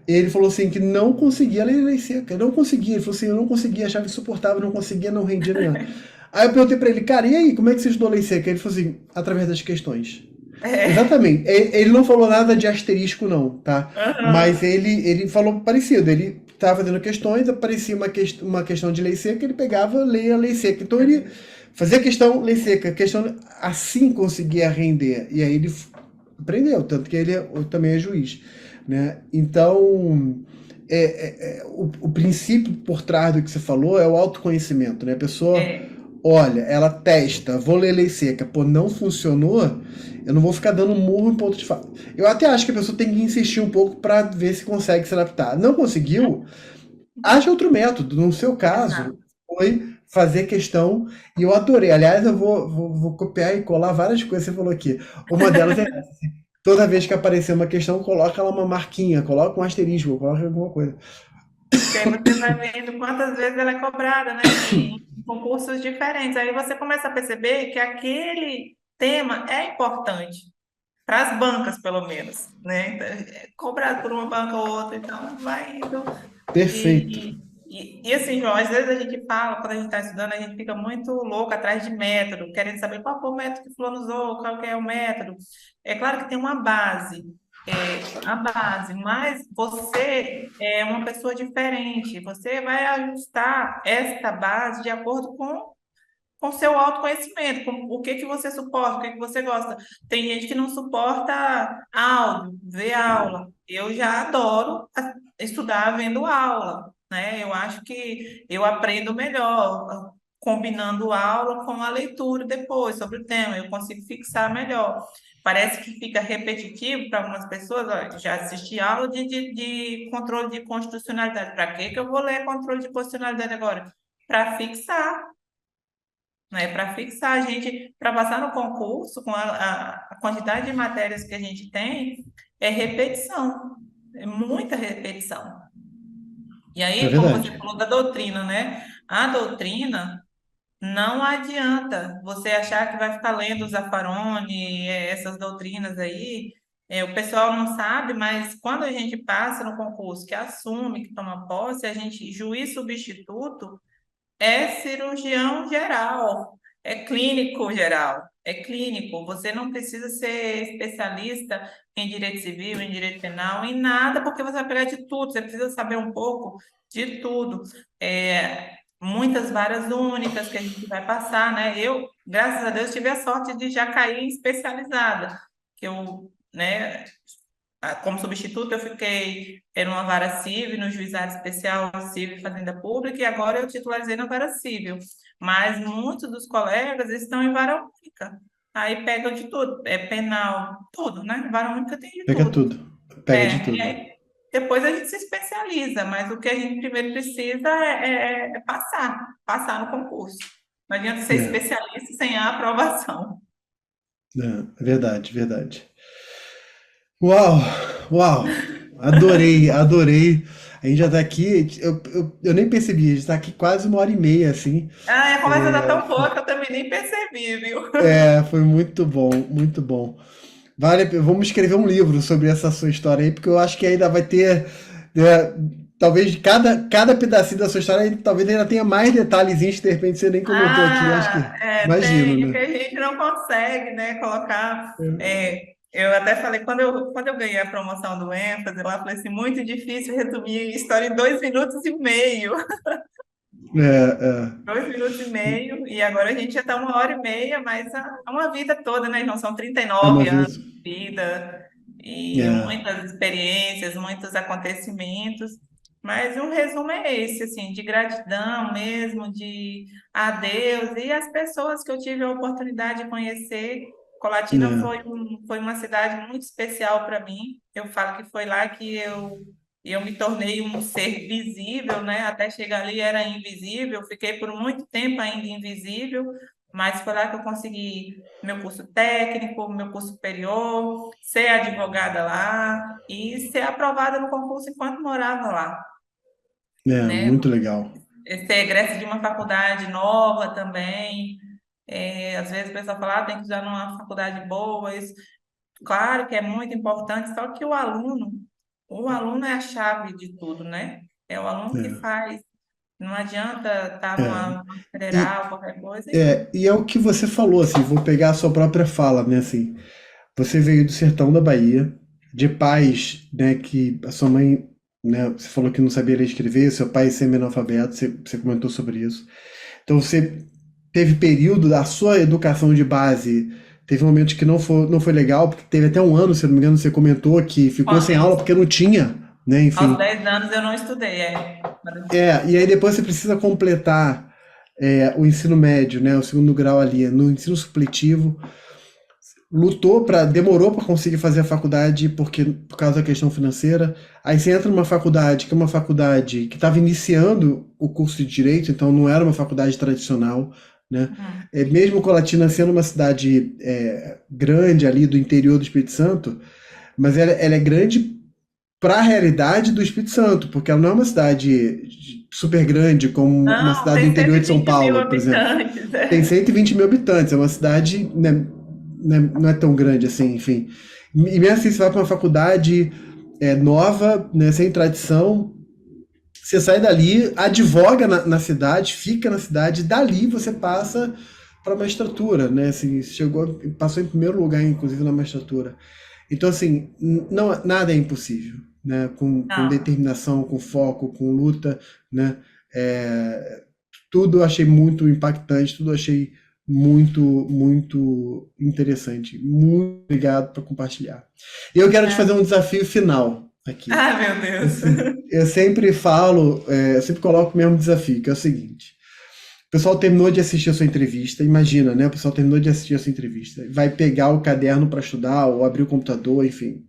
Ele falou assim que não conseguia ler lei seca, não conseguia. Ele falou assim, eu não conseguia, achava insuportável, não conseguia, não rendia nem nada. Aí eu perguntei pra ele, cara, e aí, como é que você estudou lei seca? Ele falou assim, através das questões. é, Exatamente. Ele não falou nada de asterisco, não, tá? Mas aham, ele falou parecido. Ele estava fazendo questões, aparecia uma questão de lei seca, ele pegava, lia a lei seca. Então ele fazia questão, lei seca, questão, assim conseguia render. E aí ele aprendeu, tanto que também é juiz, né? Então, o princípio por trás do que você falou é o autoconhecimento, né? A pessoa é, olha, ela testa, vou ler lei seca, pô, não funcionou, eu não vou ficar dando murro em ponto de fato. Eu até acho que a pessoa tem que insistir um pouco para ver se consegue se adaptar. Não conseguiu? Acha outro método. No seu caso, exato. foi fazer questão, e eu adorei. Aliás, eu vou copiar e colar várias coisas que você falou aqui. Uma delas é essa. Toda vez que aparecer uma questão, coloca lá uma marquinha, coloca um asterisco, coloca alguma coisa. Que aí você vai vendo quantas vezes ela é cobrada, né? Em concursos diferentes. Aí você começa a perceber que aquele tema é importante para as bancas, pelo menos, né? Então, é cobrado por uma banca ou outra, então vai indo. Perfeito. E assim, João, às vezes a gente fala, quando a gente está estudando, a gente fica muito louco atrás de método, querendo saber qual foi o método que fulano usou, qual que é o método. É claro que tem uma base, a base, mas você é uma pessoa diferente, você vai ajustar esta base de acordo com seu autoconhecimento, com o que que você suporta, o que que você gosta. Tem gente que não suporta áudio, ver aula. Eu já adoro estudar vendo aula, né? Eu acho que eu aprendo melhor combinando aula com a leitura depois sobre o tema, eu consigo fixar melhor. Parece que fica repetitivo para algumas pessoas. Ó, já assisti aula de controle de constitucionalidade. Para que eu vou ler controle de constitucionalidade agora? Para fixar, né, para fixar a gente, para passar no concurso, com a quantidade de matérias que a gente tem, é repetição, é muita repetição. E É aí, como você verdade. falou da doutrina, né? A doutrina não adianta você achar que vai ficar lendo o Zaffaroni, essas doutrinas aí. O pessoal não sabe, mas quando a gente passa no concurso, que assume, que toma posse, a gente, juiz substituto, é cirurgião geral, é clínico geral, é clínico. Você não precisa ser especialista em direito civil, em direito penal, em nada, porque você vai pegar de tudo. Você precisa saber um pouco de tudo. Muitas varas únicas que a gente vai passar, né? Eu, graças a Deus, tive a sorte de já cair em especializada, que eu, né, como substituto, eu fiquei numa vara civil, no juizado especial civil e fazenda pública, e agora eu titularizei na vara civil. Mas muitos dos colegas estão em vara única. Aí pegam de tudo, é penal, tudo, né? Vara única tem de Pega tudo. tudo. Pega de E tudo. aí depois a gente se especializa, mas o que a gente primeiro precisa é passar no concurso. Não adianta ser É, especialista sem a aprovação. é verdade, verdade. Uau, uau. Adorei, adorei. A gente já tá aqui, eu nem percebi, a gente tá aqui quase 1 hora e meia, assim. Ah, a conversa tá tão boa que eu também nem percebi, viu? Foi muito bom, muito bom. Vale, vamos escrever um livro sobre essa sua história aí, porque eu acho que ainda vai ter, né, talvez cada pedacinho da sua história, talvez ainda tenha mais detalhezinhos que de repente você nem comentou aqui, acho que, imagino, Tem, o que né? a gente não consegue, né, colocar. Eu até falei, quando eu ganhei a promoção do ênfase, lá, eu falei assim, muito difícil resumir a história em 2 minutos e meio. É, 2 minutos e meio, e agora a gente já está 1 hora e meia, mas uma vida toda, né, João? São trinta e é uma nove anos vez. de vida, e É, muitas experiências, muitos acontecimentos. Mas um resumo é esse, assim, de gratidão mesmo, de a Deus e as pessoas que eu tive a oportunidade de conhecer. Colatina é, foi uma cidade muito especial para mim. Eu falo que foi lá que eu me tornei um ser visível, né? Até chegar ali era invisível, fiquei por muito tempo ainda invisível, mas foi lá que eu consegui meu curso técnico, meu curso superior, ser advogada lá e ser aprovada no concurso enquanto morava lá, né? muito legal. Ser egressa de uma faculdade nova também. Às vezes o pessoal fala, tem que estudar numa faculdade boa, isso. Claro que é muito importante, só que o aluno é a chave de tudo, né? É o aluno que É, faz. Não adianta estar é. numa E, federal, qualquer coisa. e é o que você falou, assim, vou pegar a sua própria fala, né, assim, você veio do sertão da Bahia, de pais, né, que a sua mãe, né, você falou que não sabia ler e escrever, seu pai semi-analfabeto, você comentou sobre isso. Então você teve período da sua educação de base, teve momentos que não foi legal, porque teve até 1 ano, se eu não me engano, você comentou que ficou sem aula Isso. porque não tinha, né, Aos enfim. 10 anos eu não estudei. E aí depois você precisa completar o ensino médio, né, o segundo grau ali, no ensino supletivo, demorou para conseguir fazer a faculdade por causa da questão financeira. Aí você entra numa faculdade que é uma faculdade que estava iniciando o curso de direito, então não era uma faculdade tradicional, né? Uhum. Mesmo Colatina sendo uma cidade grande ali do interior do Espírito Santo, mas ela é grande para a realidade do Espírito Santo, porque ela não é uma cidade super grande como uma Não, cidade do tem cento interior e de São vinte mil Paulo, por exemplo. habitantes. Tem 120 mil habitantes, é uma cidade, né, não é tão grande assim, enfim. E mesmo assim, você vai para uma faculdade nova, né, sem tradição, você sai dali, advoga na cidade, fica na cidade, dali você passa para a magistratura, né? Assim, passou em primeiro lugar, inclusive, na magistratura. Então, assim, não, nada é impossível, né? Com Não. determinação, com foco, com luta, né? É, tudo eu achei muito impactante, tudo eu achei muito, muito interessante. Muito obrigado por compartilhar. E eu quero te fazer Ah, um desafio final aqui. ah, meu Eu, Deus. se- eu sempre falo, eu sempre coloco o mesmo desafio, que é o seguinte: o pessoal terminou de assistir a sua entrevista, imagina, né? O pessoal terminou de assistir a sua entrevista, vai pegar o caderno para estudar ou abrir o computador, enfim.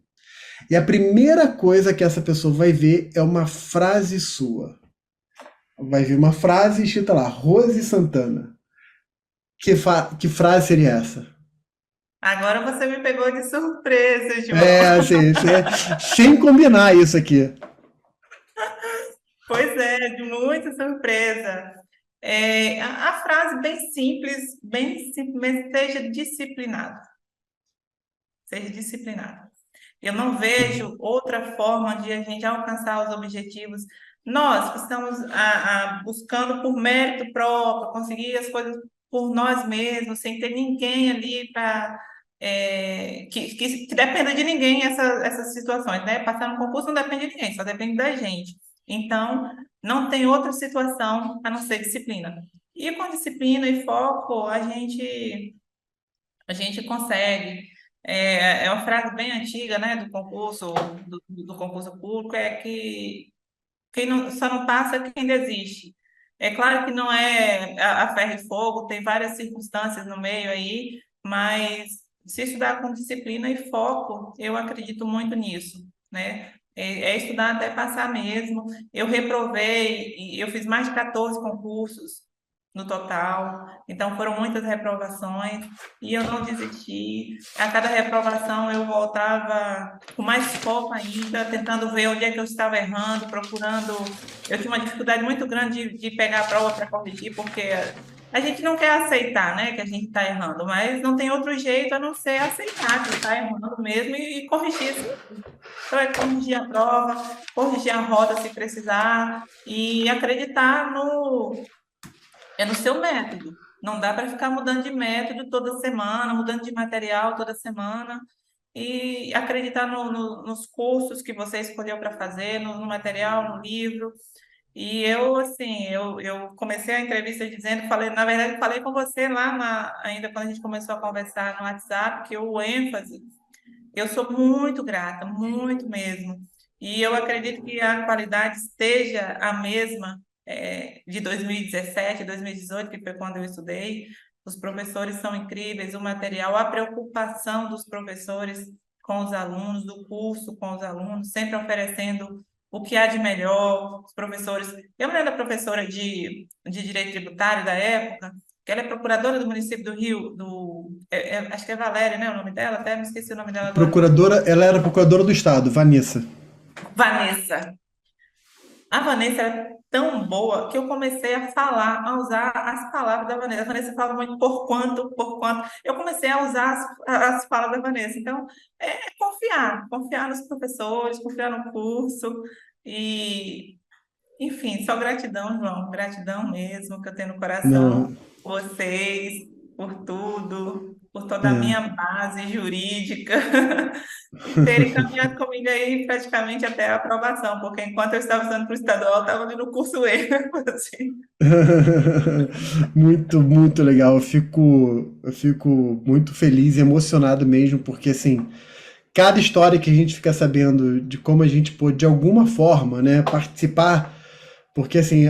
E a primeira coisa que essa pessoa vai ver é uma frase sua. Vai ver uma frase escrita lá, Rose Santana. Que frase seria essa? Agora você me pegou de surpresa, João. É, assim, sem combinar isso aqui. Pois é, de muita surpresa. A frase bem simples, mas seja disciplinado. Seja disciplinado. Eu não vejo outra forma de a gente alcançar os objetivos. Nós que estamos buscando por mérito próprio, conseguir as coisas por nós mesmos, sem ter ninguém ali para que dependa de ninguém essas situações, né? Passar no concurso não depende de ninguém, só depende da gente. Então, não tem outra situação a não ser disciplina. E com disciplina e foco, a gente consegue. É uma frase bem antiga, né, do concurso, do concurso público, é que só não passa quem desiste. É claro que não é a ferro e fogo, tem várias circunstâncias no meio aí, mas se estudar com disciplina e foco, eu acredito muito nisso, né? É estudar até passar mesmo. Eu reprovei, e eu fiz mais de 14 concursos no total, então foram muitas reprovações, e eu não desisti. A cada reprovação eu voltava com mais foco ainda, tentando ver onde é que eu estava errando, procurando. Eu tinha uma dificuldade muito grande de pegar a prova para corrigir, porque a gente não quer aceitar, né, que a gente está errando, mas não tem outro jeito a não ser aceitar que está errando mesmo e corrigir esse erro. Então, é corrigir a prova, corrigir a roda se precisar, e acreditar no seu método. Não dá para ficar mudando de método toda semana, mudando de material toda semana, e acreditar nos cursos que você escolheu para fazer, no material, no livro. E eu, assim, eu comecei a entrevista dizendo, falei, na verdade, falei com você lá ainda quando a gente começou a conversar no WhatsApp, que o ênfase, eu sou muito grata, muito mesmo. E eu acredito que a qualidade esteja a mesma de 2017, 2018, que foi quando eu estudei. Os professores são incríveis, o material, a preocupação dos professores com os alunos, do curso com os alunos, sempre oferecendo o que há de melhor. Os professores. Eu me lembro da professora de Direito Tributário da época, que ela é procuradora do município do Rio, acho que é Valéria, né, o nome dela, até me esqueci o nome dela agora. Procuradora, ela era procuradora do Estado, Vanessa. Vanessa. A Vanessa era tão boa que eu comecei a falar, a usar as palavras da Vanessa. A Vanessa fala muito por quanto, por quanto. Eu comecei a usar as palavras da Vanessa. Então, confiar nos professores, confiar no curso e enfim, só gratidão, João, gratidão mesmo que eu tenho no coração Não, por vocês, por tudo, por toda a é. minha base jurídica e terem caminhado comigo aí praticamente até a aprovação, porque enquanto eu estava estudando para o estadual, eu estava ali no curso E, assim. Muito, muito legal. Eu fico muito feliz e emocionado mesmo, porque assim, cada história que a gente fica sabendo de como a gente pôde, de alguma forma, né, participar, porque assim,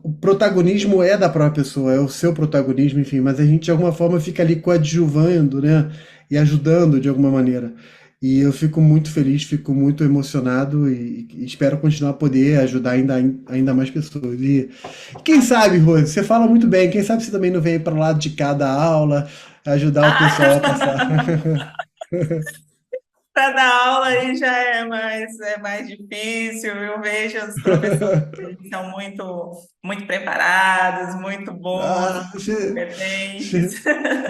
o protagonismo é da própria pessoa, é o seu protagonismo, enfim, mas a gente de alguma forma fica ali coadjuvando, né, e ajudando de alguma maneira. E eu fico muito feliz, fico muito emocionado e espero continuar a poder ajudar ainda mais pessoas. E quem sabe, Rose, você fala muito bem, quem sabe você também não vem para o lado de cada aula, ajudar o pessoal a passar. Para dar aula aí já é mais difícil. Eu vejo os professores que são muito preparados, muito bons, Ah, muito competentes.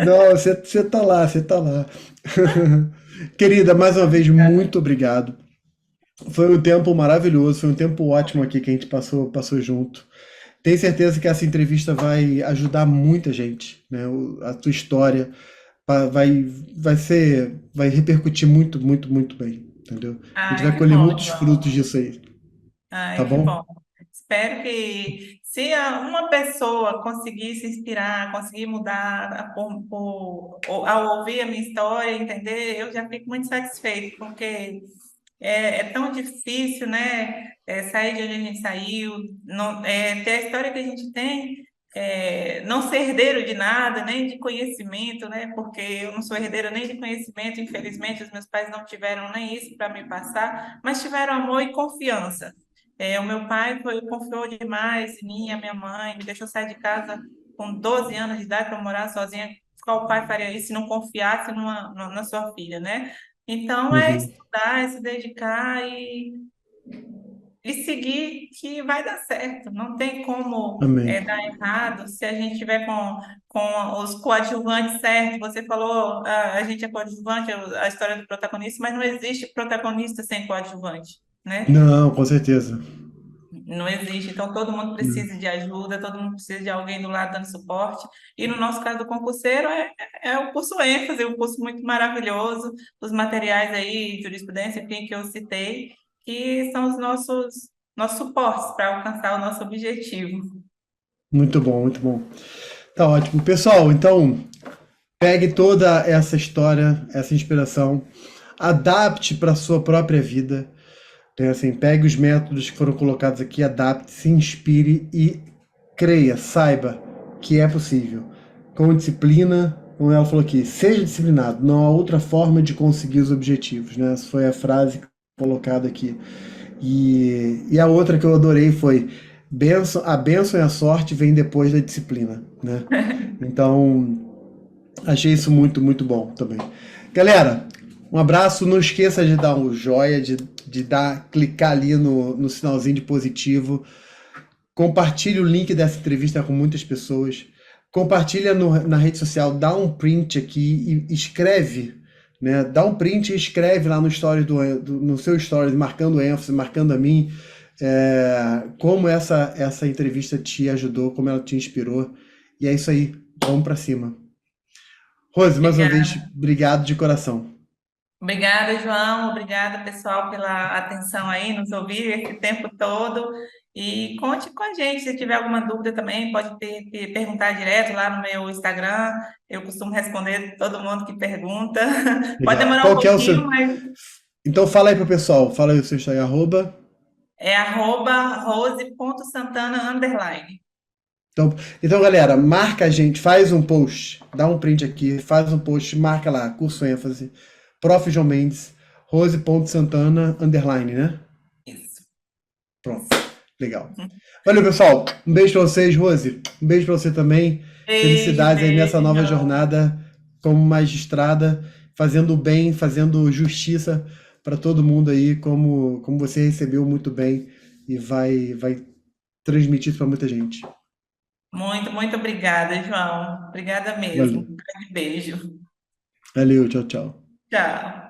não, você tá lá, você tá lá. Querida, mais uma vez, muito obrigado. Foi um tempo maravilhoso, foi um tempo ótimo aqui que a gente passou junto. Tenho certeza que essa entrevista vai ajudar muita gente, né? A tua história vai, vai repercutir muito, muito, muito bem, entendeu? A gente Ai, vai que colher bom, muitos frutos João. disso aí, tá Ai, que bom? bom. Espero que se uma pessoa conseguir se inspirar, conseguir mudar ao ouvir a minha história, entender, eu já fico muito satisfeito, porque é tão difícil, né? Sair de onde a gente saiu, não, ter a história que a gente tem, não ser herdeiro de nada, nem de conhecimento, né? Porque eu não sou herdeiro nem de conhecimento, infelizmente, os meus pais não tiveram nem isso para me passar, mas tiveram amor e confiança. O meu pai confiou demais em mim, a minha mãe, me deixou sair de casa com 12 anos de idade para morar sozinha. Qual pai faria isso se não confiasse na sua filha, né? Então, é Uhum. estudar, é se dedicar e seguir que vai dar certo. Não tem como Amém. dar errado se a gente tiver com os coadjuvantes certos. Você falou, a gente é coadjuvante, a história do protagonista, mas não existe protagonista sem coadjuvante, né? Não, com certeza. Não existe. Então, todo mundo precisa de ajuda, todo mundo precisa de alguém do lado dando suporte. E no nosso caso do concurseiro, é o curso ênfase, um curso muito maravilhoso, os materiais aí, jurisprudência, enfim, que eu citei, que são os nossos suportes para alcançar o nosso objetivo. Muito bom, muito bom. Tá ótimo. Pessoal, então, pegue toda essa história, essa inspiração, adapte para a sua própria vida. Então, assim, pegue os métodos que foram colocados aqui, adapte, se inspire e creia, saiba que é possível. Com disciplina, como ela falou aqui, seja disciplinado, não há outra forma de conseguir os objetivos, né? Essa foi a frase colocada aqui. E a outra que eu adorei foi: a bênção e a sorte vêm depois da disciplina, né? Então, achei isso muito, muito bom também. Galera, um abraço. Não esqueça de dar um joia, clicar ali no sinalzinho de positivo. Compartilhe o link dessa entrevista com muitas pessoas. Compartilha na rede social, dá um print aqui e escreve, né? Dá um print e escreve lá no story no seu story, marcando ênfase, marcando a mim, como essa entrevista te ajudou, como ela te inspirou. E é isso aí, vamos pra cima. Rose, mais uma vez, Obrigada. obrigado de coração. Obrigada, João. Obrigada, pessoal, pela atenção aí, nos ouvir esse tempo todo. E conte com a gente. Se tiver alguma dúvida também, pode perguntar direto lá no meu Instagram. Eu costumo responder todo mundo que pergunta. Pode Legal. demorar um Qual que é o pouquinho, seu? mas Então fala aí pro pessoal, fala aí o seu Instagram, arroba. é @rose.santana_. Então, então, galera, marca a gente, faz um post, dá um print aqui, faz um post, marca lá, curso ênfase, Prof. João Mendes, Rose.Santana, underline, né? Isso, Pronto, isso. legal. Valeu, pessoal. Um beijo pra vocês, Rose. Um beijo pra você também. Beijo, Felicidades aí nessa beijo, nova João. jornada como magistrada, fazendo o bem, fazendo justiça para todo mundo aí, como você recebeu muito bem e vai transmitir isso para muita gente. Muito, muito obrigada, João. Obrigada mesmo. Valeu. Um grande beijo. Valeu, tchau, tchau. Tchau.